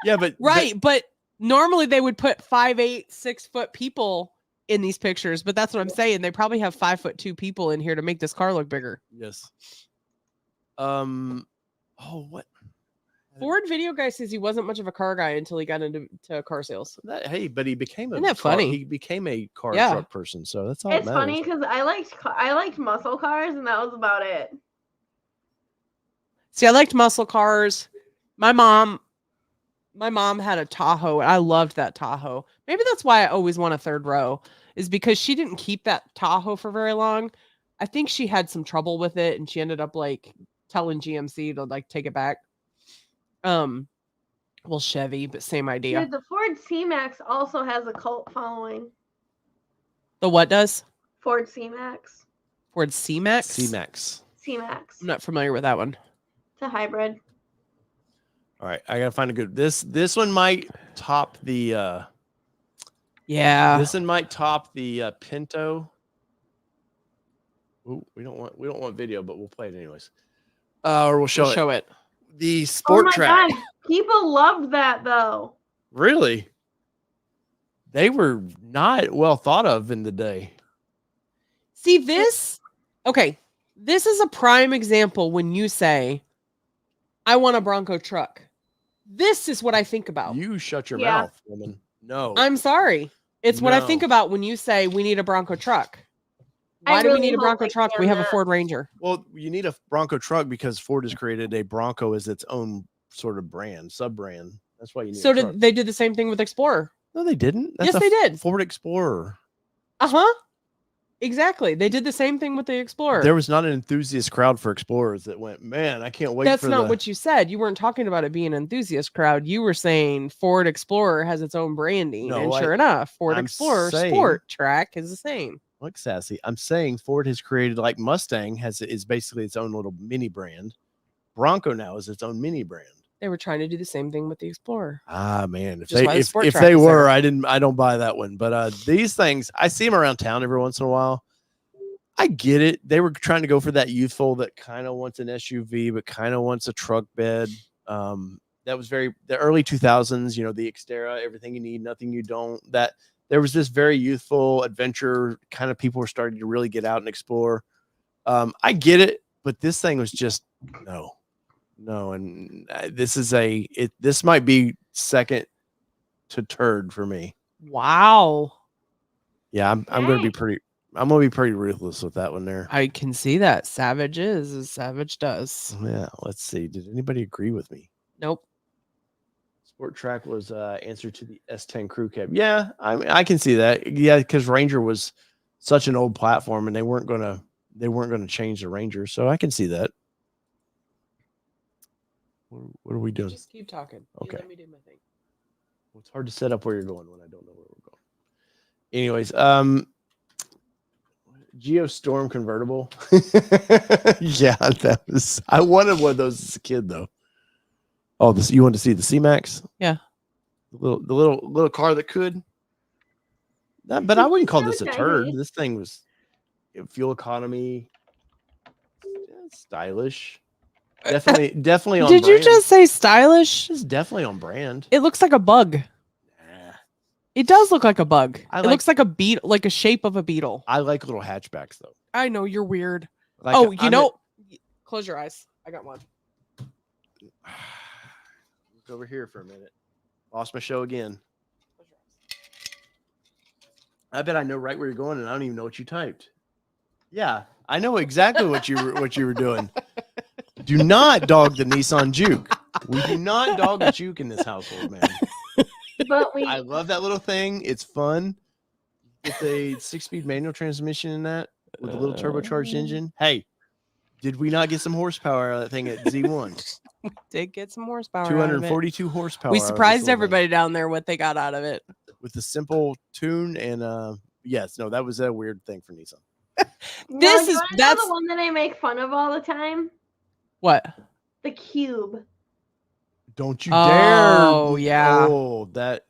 Yeah, but but normally they would put 5'8", 6 foot people in these pictures, but that's what I'm saying. They probably have 5'2" people in here to make this car look bigger. Yes. What? Ford video guy says he wasn't much of a car guy until he got into car sales. But he became Isn't that funny? He became a car truck person, so that's all. It's funny because I liked muscle cars, and that was about it. See, I liked muscle cars. My mom had a Tahoe, and I loved that Tahoe. Maybe that's why I always want a third row, is because she didn't keep that Tahoe for very long. I think she had some trouble with it, and she ended up like telling GMC to like take it back. Well, Chevy, but same idea. Dude, the Ford C-Max also has a cult following. The what does? Ford C-Max. Ford C-Max? C-Max. C-Max. I'm not familiar with that one. It's a hybrid. All right, I gotta find a good. This one might top the. This one might top the Pinto. Ooh, we don't want video, but we'll play it anyways. Or we'll show it. The sport track. God. People loved that though. Really? They were not well thought of in the day. See this? Okay, this is a prime example when you say, "I want a Bronco truck." This is what I think about. You shut your mouth, woman. No. I'm sorry. It's what I No. think about when you say we need a Bronco truck. Why I do we really need a hope Bronco they truck? can We have a that. Ford Ranger. Well, you need a Bronco truck because Ford has created a Bronco as its own sort of brand, sub brand. That's why you need So a truck. they did the same thing with Explorer. No, they didn't. Yes, they did. Ford Explorer. Uh-huh. Exactly. They did the same thing with the Explorer. There was not an enthusiast crowd for Explorers that went, man, I can't wait That's for not what you said. You weren't talking about it being an enthusiast crowd. You were saying Ford Explorer has its own branding. No, and sure enough, Ford I'm Explorer saying- Sport Track is the same. Look, sassy. I'm saying Ford has created, like Mustang is basically its own little mini brand. Bronco now is its own mini brand. They were trying to do the same thing with the Explorer. Ah, man, if Just why the Sport if Track they is were, there. I don't buy that one. But these things, I see them around town every once in a while. I get it. They were trying to go for that youthful that kind of wants an SUV, but kind of wants a truck bed. That was the early 2000s, the Xterra, everything you need, nothing you don't. That there was this very youthful adventure kind of people were starting to really get out and explore. I get it, but this thing was just no. And this might be second to third for me. Wow. Yeah, I'm going to be pretty ruthless with that one there. I can see that. Savage is as Savage does. Yeah, let's see. Did anybody agree with me? Nope. Sport Track was answer to the S10 Crew Cab. Yeah, I can see that. Yeah, because Ranger was such an old platform, and they weren't gonna change the Ranger, so I can see that. What are we doing? Just keep talking. Okay. Let me do my thing. Well, it's hard to set up where you're going when I don't know where we're going. Anyways, Geostorm convertible. Yeah, I wanted one of those as a kid though. Oh, you want to see the C-Max? Yeah. The little car that could. But I wouldn't call So this a tiny. turd. This thing was fuel economy, stylish. Definitely on Did you brand. just say stylish? It's definitely on brand. It looks like a bug. Nah. It does look like a bug. It looks like a beetle, like a shape of a beetle. I like little hatchbacks though. I know you're weird. Like Close your eyes. I got one. Look over here for a minute. Lost my show again. I bet I know right where you're going, and I don't even know what you typed. Yeah, I know exactly what you were doing. Do not dog the Nissan Juke. We do not dog the Juke in this household, man. But I love that little thing. It's fun. It's a 6-speed manual transmission in that with a little turbocharged engine. Hey, did we not get some horsepower out of that thing at Z1? Did get some horsepower. 242 horsepower. We out of this surprised little everybody down there what they got out of it. thing. With the simple tune and yes, no, that was a weird thing for Nissan. This is that's the one that I make fun of all the time. What? The cube. Don't you dare! Oh yeah. Oh, that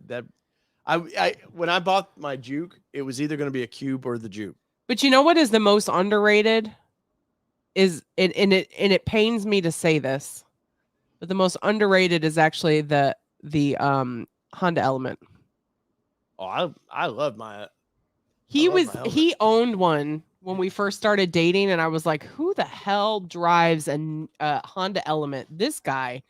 I when I bought my Juke, it was either going to be a Cube or the Juke. But you know what is the most underrated? Is it and it pains me to say this, but the most underrated is actually the Honda Element. Oh, I love my. He owned one when we first started dating, and I was like, who the hell drives a Honda Element? This guy.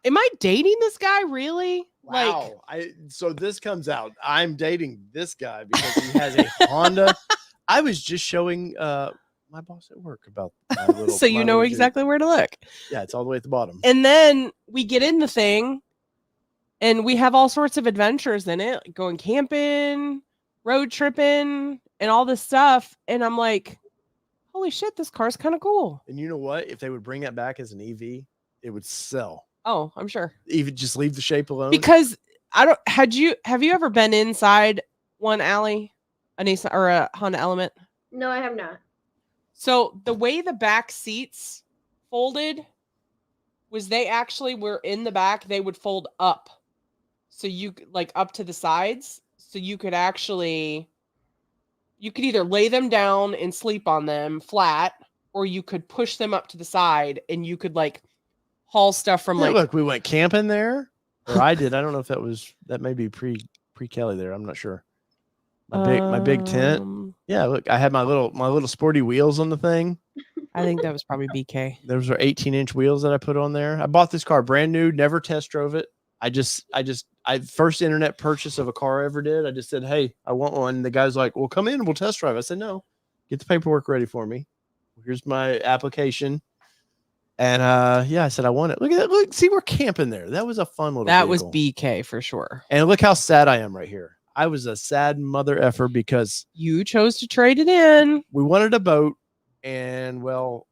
Am I dating this guy really? Wow. So this comes out. I'm dating this guy because he has a Honda. I was just showing my boss at work about my little, So you know exactly where to look. Yeah, it's all the way at the bottom. And then we get in the thing and we have all sorts of adventures in it, going camping, road tripping, and all this stuff. And I'm like, holy shit, this car's kind of cool. And you know what? If they would bring it back as an EV, it would sell. Oh, I'm sure. Even just leave the shape alone. Because have you ever been inside one, Aly? A Nissan or a Honda Element? No, I have not. So the way the back seats folded was they actually were in the back, they would fold up. So you like up to the sides. So you could either lay them down and sleep on them flat, or you could push them up to the side and you could like haul stuff from look, we went camping there. Or I did. I don't know if that may be pre Kelly there. I'm not sure. My big tent. Yeah, look, I had my little sporty wheels on the thing. I think that was probably BK. Those are 18-inch wheels that I put on there. I bought this car brand new, never test drove it. I first internet purchase of a car I ever did. I just said, "Hey, I want one." The guy's like, "Well, come in and we'll test drive." I said, "No, get the paperwork ready for me. Here's my application." And yeah, I said, "I want it." Look at that. Look, see, we're camping there. That was a fun little That was vehicle. BK for sure. And look how sad I am right here. I was a sad mother effer because You chose to trade it in. we wanted a boat, and well,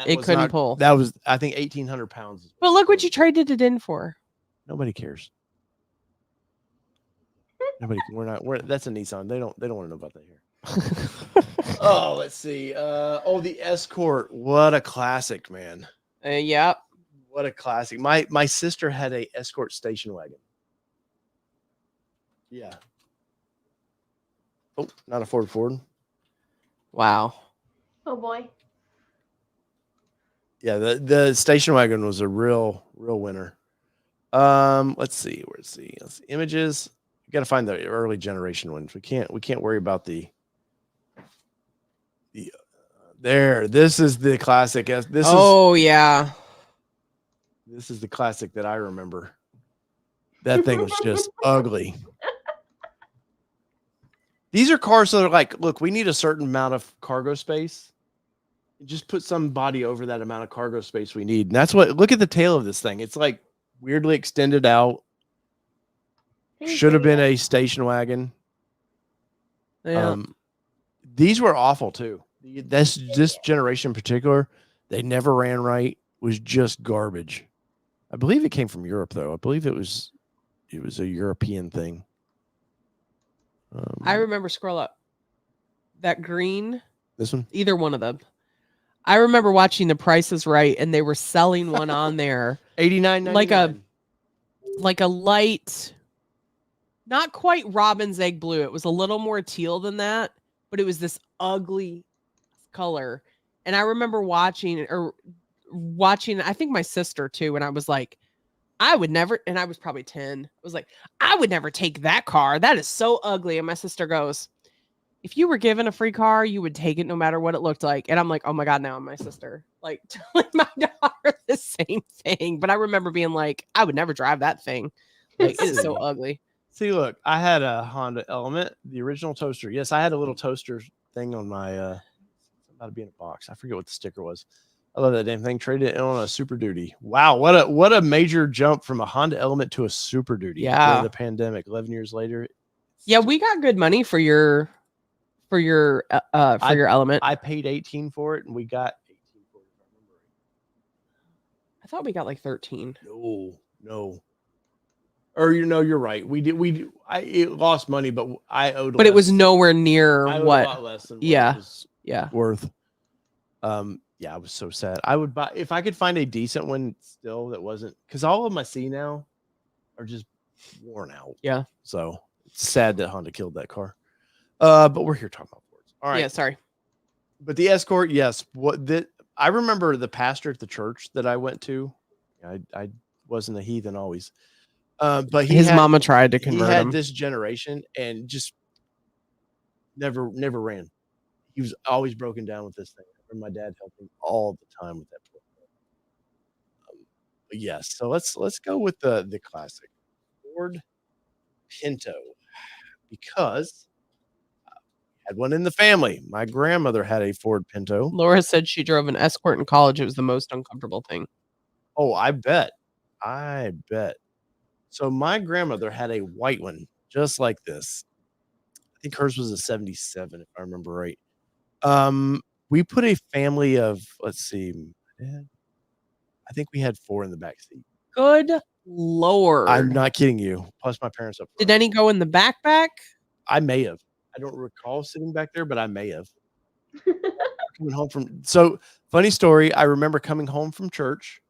It couldn't pull. That was, I think, 1,800 pounds. But look what you traded it in for. Nobody cares. Nobody. That's a Nissan. They don't want to know about that here. Oh, let's see. The Escort. What a classic, man. Yep. What a classic. My sister had a Escort station wagon. Yeah. Oh, not a Ford. Wow. Oh boy. Yeah, the station wagon was a real winner. Let's see. Images. We got to find the early generation ones. We can't worry about the there. This is the classic. Yeah. This is the classic that I remember. That thing was just ugly. These are cars that are like, look, we need a certain amount of cargo space. Just put some body over that amount of cargo space we need. And that's what, look at the tail of this thing. It's like weirdly extended out. Should have been a station wagon. Yeah. These were awful too. This generation in particular, they never ran right. Was just garbage. I believe it came from Europe though. I believe it was a European thing. I remember, scroll up. That green. This one? Either one of them. I remember watching The Price is Right, and they were selling one on there. $89.99. Like a light, not quite robin's egg blue. It was a little more teal than that, but it was this ugly color. And I remember watching, I think my sister too, and I was like, I would never, and I was probably 10. I was like, I would never take that car. That is so ugly. And my sister goes, if you were given a free car, you would take it no matter what it looked like. And I'm like, oh my God, now I'm my sister. Like telling my daughter the same thing. But I remember being like, I would never drive that thing. Like, it is so ugly. See, look, I had a Honda Element, the original toaster. Yes, I had a little toaster thing on my, about to be in a box. I forget what the sticker was. I love that damn thing. Traded it in on a Super Duty. Wow, what a major jump from a Honda Element to a Super Duty. Yeah. During the pandemic, 11 years later. Yeah, we got good money for your Element. I paid 18 for it, and we got 18 for it. If I remember right. I thought we got like 13. No. Or you're right. It lost money, but I owed. But it was nowhere near I owed what. A lot less than what Yeah. it was Yeah. worth. Yeah, I was so sad. I would buy if I could find a decent one still that wasn't, because all of them I see now are just worn out. Yeah. So it's sad that Honda killed that car. But we're here talking about Fords. All right. Yeah, sorry. But the Escort, yes. I remember the pastor at the church that I went to. I wasn't a heathen always. But his mama tried to convert him. He had this generation and just never ran. He was always broken down with this thing. I remember my dad helping all the time with that. But yes, so let's go with the classic Ford Pinto, because I had one in the family. My grandmother had a Ford Pinto. Laura said she drove an Escort in college. It was the most uncomfortable thing. Oh, I bet. So my grandmother had a white one just like this. I think hers was a 77, if I remember right. We put a family of, let's see, I think we had 4 in the back seat. Good Lord. I'm not kidding you. Plus my parents up front. Did any go in the backpack? I may have. I don't recall sitting back there, but I may have. Coming home so funny story. I remember coming home from church.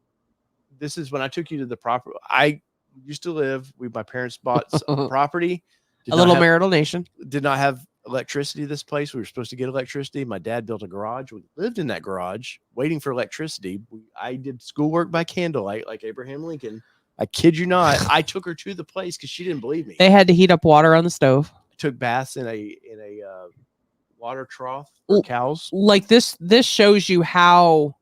This is when I took you to the property. I used to live. My parents bought property. A little marital nation. Did not have electricity. This place. We were supposed to get electricity. My dad built a garage. We lived in that garage waiting for electricity. I did schoolwork by candlelight like Abraham Lincoln. I kid you not. I took her to the place because she didn't believe me. They had to heat up water on the stove. I took baths in a water trough for cows. Like this shows you how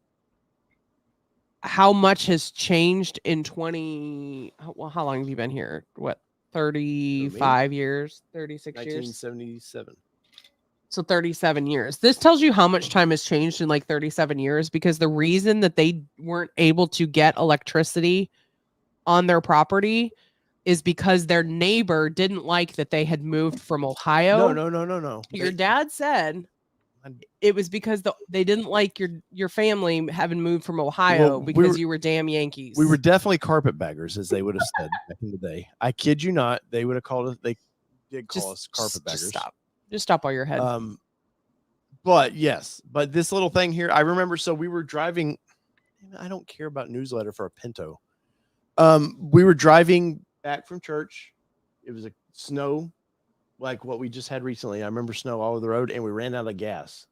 how much has changed in how long have you been here? What, 35 years, 36 years? 1977. So 37 years. This tells you how much time has changed in like 37 years, because the reason that they weren't able to get electricity on their property is because their neighbor didn't like that they had moved from Ohio. No. Your dad said it was because they didn't like your family having moved from Ohio because you were damn Yankees. We were definitely carpetbaggers, as they would have said back in the day. I kid you not. They would have called us. They did call us carpetbaggers. Just stop while you're ahead. But yes, but this little thing here, I remember. So we were driving. I don't care about newsletter for a Pinto. We were driving back from church. It was a snow, like what we just had recently. I remember snow all over the road, and we ran out of gas.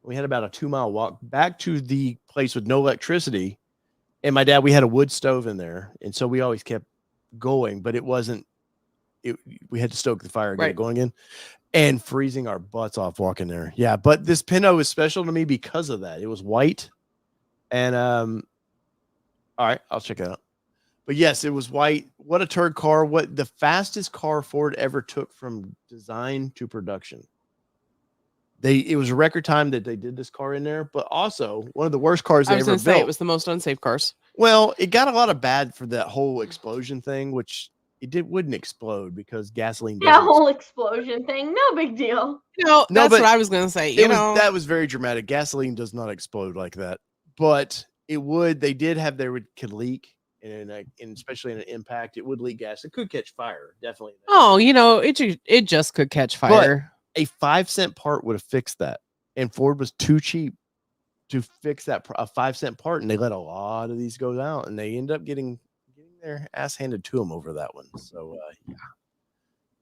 We had about a 2-mile walk back to the place with no electricity. And my dad, we had a wood stove in there, and so we always kept going, but it wasn't. We had to stoke the fire and get it going again, and freezing our butts off walking there. Yeah, but this Pinto is special to me because of that. It was white, and all right, I'll check it out. But yes, it was white. What a turd car! What the fastest car Ford ever took from design to production. It was a record time that they did this car in there, but also one of the worst cars they ever built. It was the most unsafe cars. Well, it got a lot of bad for that whole explosion thing, which wouldn't explode because gasoline. That whole explosion thing, no big deal. No, that's what I was gonna say. That was very dramatic. Gasoline does not explode like that, but it would. They did have could leak, and especially in an impact, it would leak gas. It could catch fire, definitely. Oh, it just could catch fire. But a 5-cent part would have fixed that, and Ford was too cheap to fix that a 5-cent part, and they let a lot of these go out, and they end up getting their ass handed to them over that one. So yeah,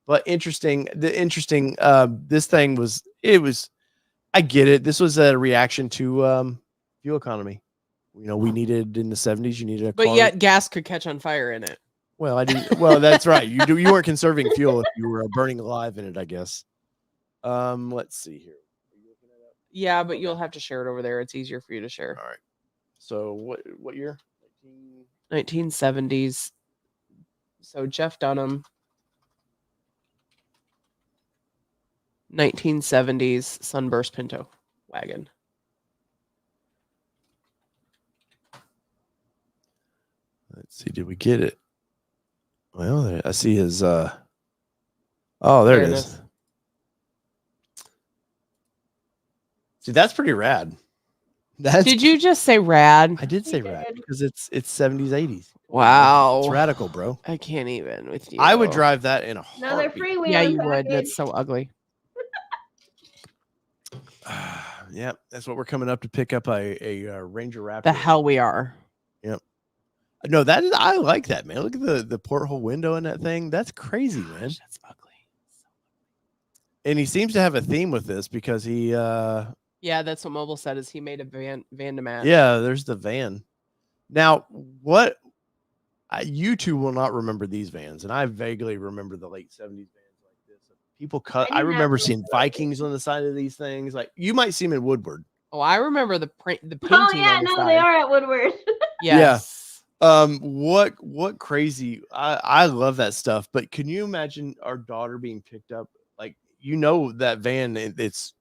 but interesting. This thing was. I get it. This was a reaction to fuel economy. We needed in the 70s. You needed a car. But yet, gas could catch on fire in it. Well, I didn't. Well, that's right. You weren't conserving fuel if you were burning alive in it, I guess. Let's see here. Yeah, but you'll have to share it over there. It's easier for you to share. All right. So what year? 1970s. So Jeff Dunham. 1970s Sunburst Pinto wagon. Let's see. Did we get it? Well, I see his. Oh, there it is. See, that's pretty rad. Did you just say rad? I did say rad because it's 70s, 80s. Wow, it's radical, bro. I can't even with you. I would drive that in a heartbeat. Another freewheel. Yeah, you would. That's so ugly. Yeah, that's what we're coming up to pick up a Ranger Raptor. The hell we are. Yep. No, I like that, man. Look at the porthole window in that thing. That's crazy, man. That's ugly. And he seems to have a theme with this because he. Yeah, that's what Mobile said. Is he made a van to match? Yeah, there's the van. Now, what? You two will not remember these vans, and I vaguely remember the late 70s vans like this. People cut. I remember seeing Vikings on the side of these things. Like you might see them in Woodward. Oh, I remember the painting. Oh yeah, no, they are at Woodward. Yes. Yeah. What crazy? I love that stuff. But can you imagine our daughter being picked up? Like that van. It's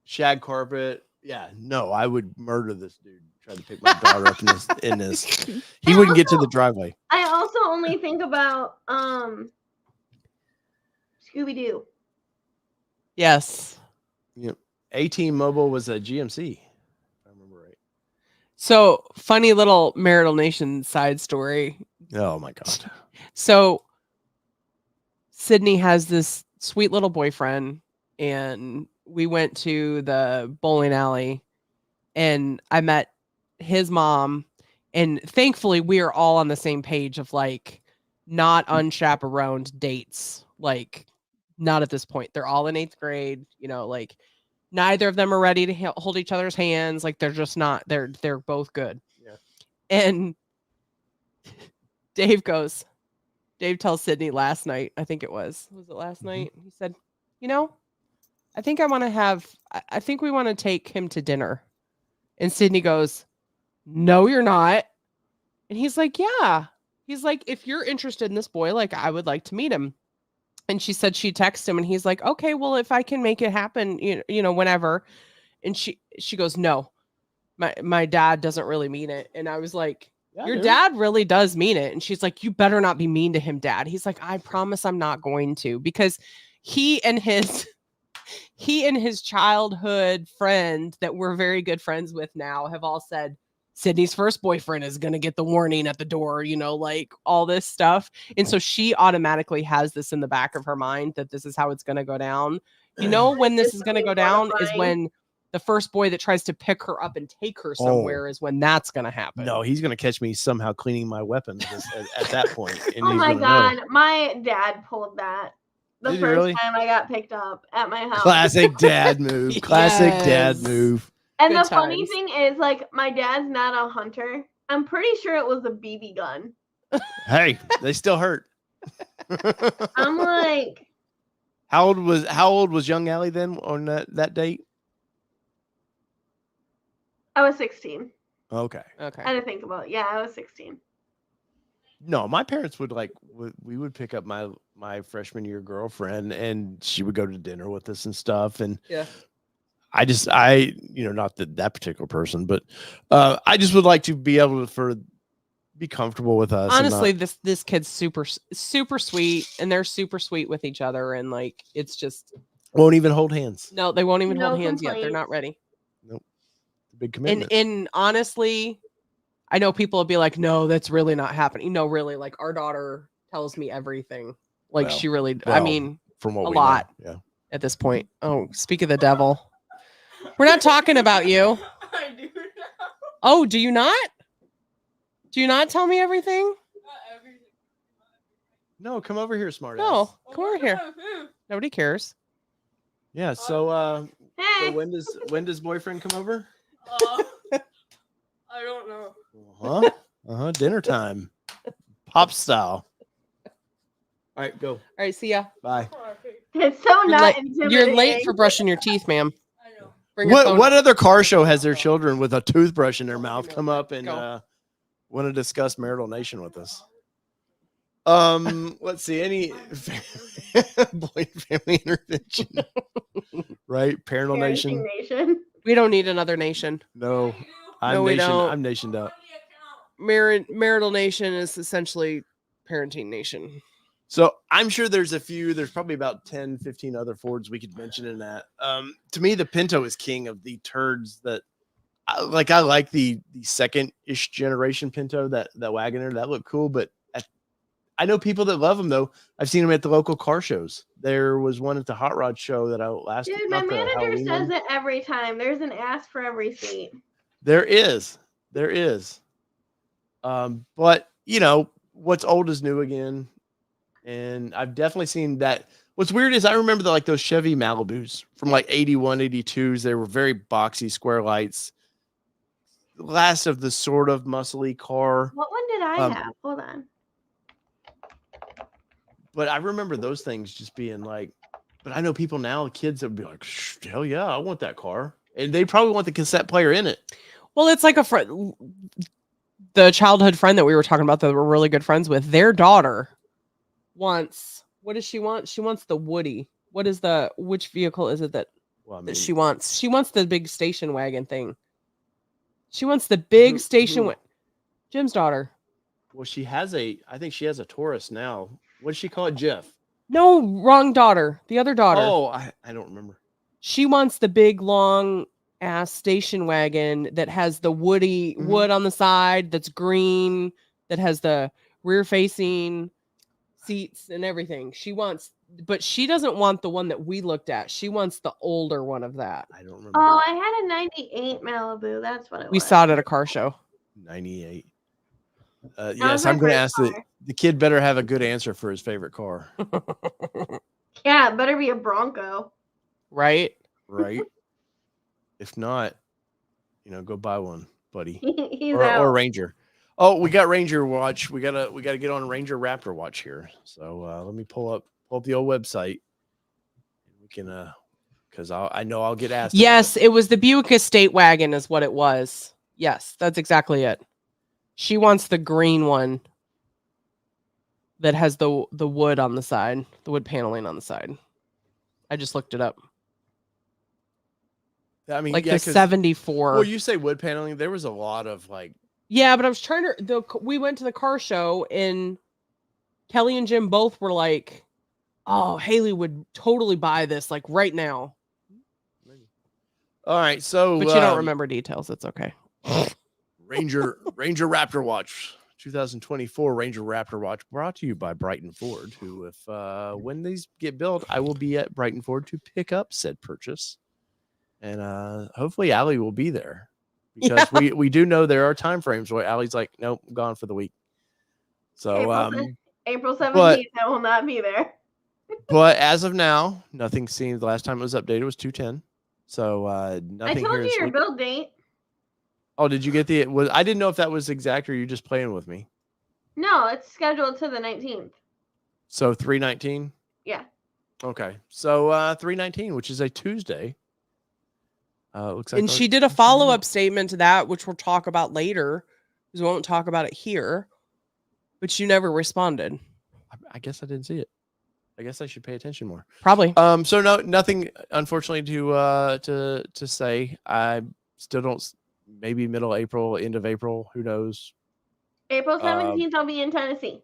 shag carpet. Yeah, no, I would murder this dude. Try to pick my daughter up in this. He wouldn't get to the driveway. I also only think about Scooby-Doo. Yes. Yep. A-Team Mobile was a GMC, if I remember right. So funny little Marital Nation side story. Oh my God. So Sydney has this sweet little boyfriend, and we went to the bowling alley, and I met his mom, and thankfully we are all on the same page of like not unchaperoned dates. Like not at this point. They're all in 8th grade, like neither of them are ready to hold each other's hands. Like they're just not, they're both good. Yeah. And Dave tells Sydney last night, I think was it last night? He said, I think we want to take him to dinner. And Sydney goes, no, you're not. And he's like, yeah. He's like, if you're interested in this boy, like, I would like to meet him. And she said she texted him, and he's like, okay, well, if I can make it happen, whenever. And she goes, no, my dad doesn't really mean it. And I was like, your dad really does mean it. And she's like, you better not be mean to him, Dad. He's like, I promise I'm not going to, because he and his childhood friend that we're very good friends with now have all said Sydney's first boyfriend is going to get the warning at the door, like all this stuff. And so she automatically has this in the back of her mind that this is how it's going to go down. When this is going to go down is when the first boy that tries to pick her up and take her somewhere is when that's going to happen. No, he's going to catch me somehow cleaning my weapons at that point. And oh my God. My dad pulled that. The Did first time I got picked up at my house. Classic dad move. Classic dad move. And the funny thing is, like, my dad's not a hunter. I'm pretty sure it was a BB gun. Hey, they still hurt. I'm like, how old was young Aly then on that date? I was 16. Okay. I had to think about it. Yeah, I was 16. No, my parents would we would pick up my freshman year girlfriend, and she would go to dinner with us and stuff. And yeah, I not that particular person, but I just would like to be able to be comfortable with us. Honestly, this kid's super sweet, and they're super sweet with each other, and like it's just won't even hold hands. No, they won't even hold hands yet. They're not ready. Nope. It's a big commitment. And honestly, I know people will be like, no, that's really not happening. No, really, like our daughter tells me everything. Like she really, I mean, from what a lot at this point. Oh, speak of the devil. We're not talking about you. I do now. Oh, do you not? Do you not tell me everything? Not everything. No, come over here, smartass. No, come over here. Nobody cares. Yeah. So, so when does boyfriend come over? I don't know. Dinner time, pop style. All right, go. All right, see ya. Bye. It's so intimidating. You're late for brushing your teeth, ma'am. I know. What other car show has their children with a toothbrush in their mouth come up and want to discuss Marital Nation with us? Let's see. Any family intervention, right? Parental Nation. We don't need another nation. No, we don't. I'm nationed up. Marital Nation is essentially Parenting Nation. So I'm sure there's probably about 10, 15 other Fords we could mention in that. To me, the Pinto is king of the turds that I like the second-ish generation Pinto, that Wagoner, that looked cool. But I know people that love them, though. I've seen them at the local car shows. There was one at the Hot Rod show that I last. Dude, my manager says it every time. There's an ass for every seat. There is. But what's old is new again. And I've definitely seen that. What's weird is I remember those Chevy Malibus from 81, 82s. They were very boxy, square lights. Last of the sort of muscly car. What one did I have? Hold on. But I remember those things just being but I know people now, kids that would be like, hell yeah, I want that car. And they probably want the cassette player in it. Well, it's like the childhood friend that we were talking about that we're really good friends with, their daughter wants, what does she want? She wants the Woody. Which vehicle is it that she wants? She wants the big station wagon thing. She wants the big station wagon. Jim's daughter. Well, I think she has a Taurus now. What does she call it, Jeff? No, wrong daughter. The other daughter. Oh, I don't remember. She wants the big, long ass station wagon that has the woody wood on the side, that's green, that has the rear facing seats and everything. But she doesn't want the one that we looked at. She wants the older one of that. I don't remember. Oh, I had a 98 Malibu. That's what it was. We saw it at a car show. 98. Yes, I'm going to ask the kid better have a good answer for his favorite car. Yeah, it better be a Bronco. Right. If not, go buy one, buddy. Or a Ranger. Oh, we got Ranger watch. We gotta get on Ranger Raptor watch here. So let me pull up the old website. We can because I know I'll get asked. Yes, it was the Buick Estate wagon is what it was. Yes, that's exactly it. She wants the green one that has the wood on the side, the wood paneling on the side. I just looked it up. I mean, Like yeah, the 74. Well, you say wood paneling. There was a lot of like. Yeah, but I was trying to. We went to the car show and Kelly and Jim both were like, "Oh, Haley would totally buy this like right now." All right, so But you don't remember details. It's okay. Ranger Raptor Watch 2024 Ranger Raptor Watch brought to you by Brighton Ford. Who, if when these get built, I will be at Brighton Ford to pick up said purchase, and hopefully Aly will be there because we do know there are time frames where Ally's like, nope, I'm gone for the week. So April 17th, I will not be there. But as of now, nothing seems. The last time it was updated was 210. So nothing. I told you your build date. Oh, did you get the? I didn't know if that was exact or you just playing with me. No, it's scheduled to the 19th. So 319. Yeah. Okay, so 319, which is a Tuesday. Looks like. And she did a follow-up statement to that, which we'll talk about later, because we won't talk about it here. But you never responded. I guess I didn't see it. I guess I should pay attention more. Probably. So nothing, unfortunately, to say. I still don't. Maybe middle April, end of April. Who knows? April 17th, I'll be in Tennessee.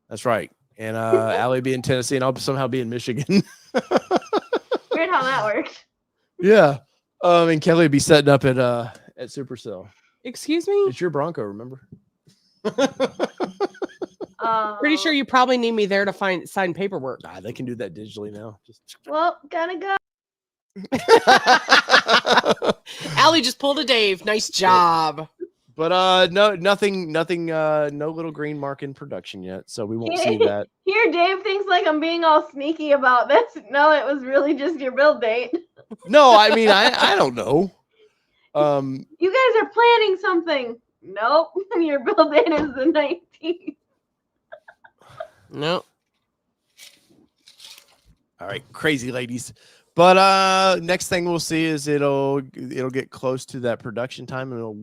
That's right. And Aly be in Tennessee, and I'll somehow be in Michigan. Weird how that works. Yeah. And Kelly would be setting up at Supercell. Excuse me? It's your Bronco, remember? Pretty sure you probably need me there to sign paperwork. Nah, they can do that digitally now. Well, gotta go. Aly just pulled a Dave. Nice job. But nothing, no little green mark in production yet, so we won't see that. Here, Dave thinks like I'm being all sneaky about this. No, it was really just your build date. No, I mean I don't know. You guys are planning something. Nope, your build date is the 19th. No. All right, crazy ladies. But next thing we'll see is it'll get close to that production time, and it'll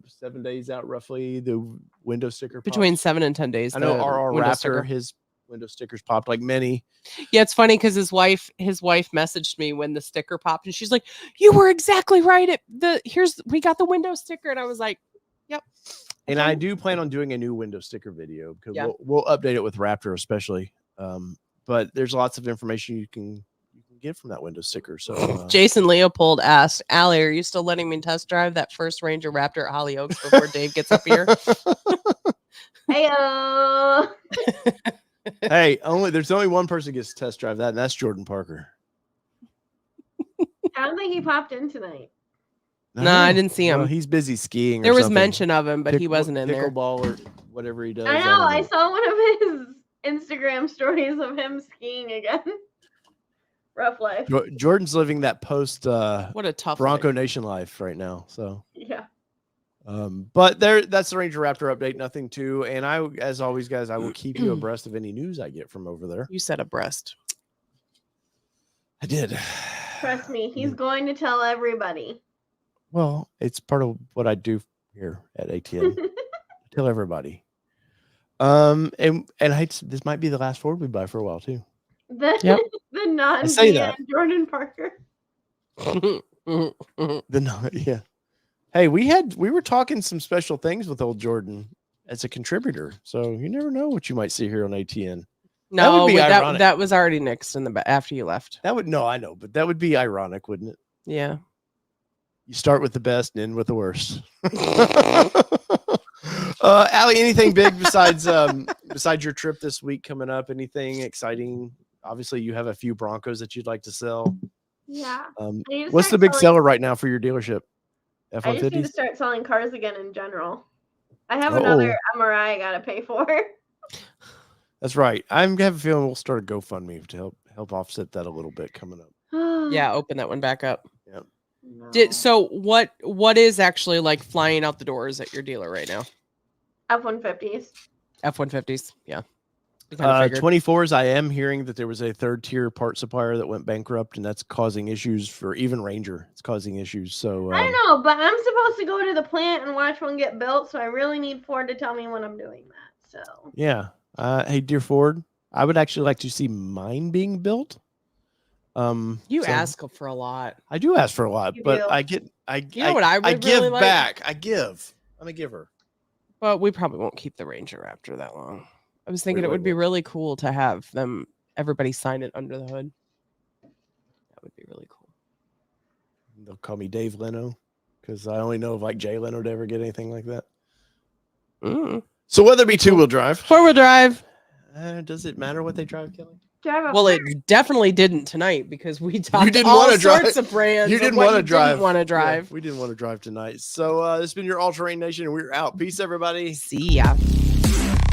7 days out roughly. The window sticker between pops. 7 and 10 days. I know our window Raptor, sticker. his window stickers popped like many. Yeah, it's funny because his wife messaged me when the sticker popped, and she's like, "You were exactly right. We got the window sticker," and I was like, "Yep." And I do plan on doing a new window sticker video because Yeah. we'll update it with Raptor especially. But there's lots of information you can get from that window sticker. So Jason Leopold asked, "Aly, are you still letting me test drive that first Ranger Raptor at Holly Oaks before Dave gets up here?" Heyo. Hey, there's only one person who gets to test drive that, and that's Jordan Parker. I don't think he popped in tonight. No, I didn't see him. No, he's busy skiing. There or was something. mention of him, but he wasn't in there. Pickleball or whatever he does. I know. I saw one of his Instagram stories of him skiing again. Rough life. Jordan's living that post What a tough Bronco life. Nation life right now. So Yeah. But that's the Ranger Raptor update. Nothing to, and as always, guys, I will keep you abreast of any news I get from over there. You said abreast. I did. Trust me, he's going to tell everybody. Well, it's part of what I do here at ATN. Tell everybody. And this might be the last Ford we buy for a while too. Yep. The non say that. Jordan Parker. Yeah. Hey, we were talking some special things with old Jordan as a contributor, so you never know what you might see here on ATN. No, be ironic. that was already nixed in the after you left. I know, but that would be ironic, wouldn't it? Yeah. You start with the best and end with the worst. Aly, anything big besides your trip this week coming up? Anything exciting? Obviously, you have a few Broncos that you'd like to sell. Yeah. What's the big seller right now for your dealership? I just need to F-150s? start selling cars again in general. I have another MRI I gotta pay for. That's right. I have a feeling we'll start a GoFundMe to help offset that a little bit coming up. Yeah, open that one back up. Yeah. No. So what is actually like flying out the doors at your dealer right now? F-150s. F-150s. Yeah. Figured. 24s, I am hearing that there was a third tier part supplier that went bankrupt, and that's causing issues for even Ranger. It's causing issues. So I don't know, but I'm supposed to go to the plant and watch one get built, so I really need Ford to tell me when I'm doing that. So yeah. Hey, dear Ford, I would actually like to see mine being built. You so ask for a lot. I do ask for a lot, You but do. You know what I would give really like? back. I give. I'm a giver. But we probably won't keep the Ranger Raptor that long. I was thinking it would be won't. really cool to have everybody sign it under the hood. That would be really cool. They'll call me Dave Leno because I only know if like Jay Leno to ever get anything like that. So whether it be 2-wheel drive, 4-wheel drive. Does it matter what they drive, Kelly? Well, it definitely didn't tonight because we talked didn't all wanna drive. sorts of brands. You didn't want to drive. Want to drive. Yeah, we didn't want to drive tonight. So this has been your All Terrain Nation, and we're out. Peace, everybody. See ya.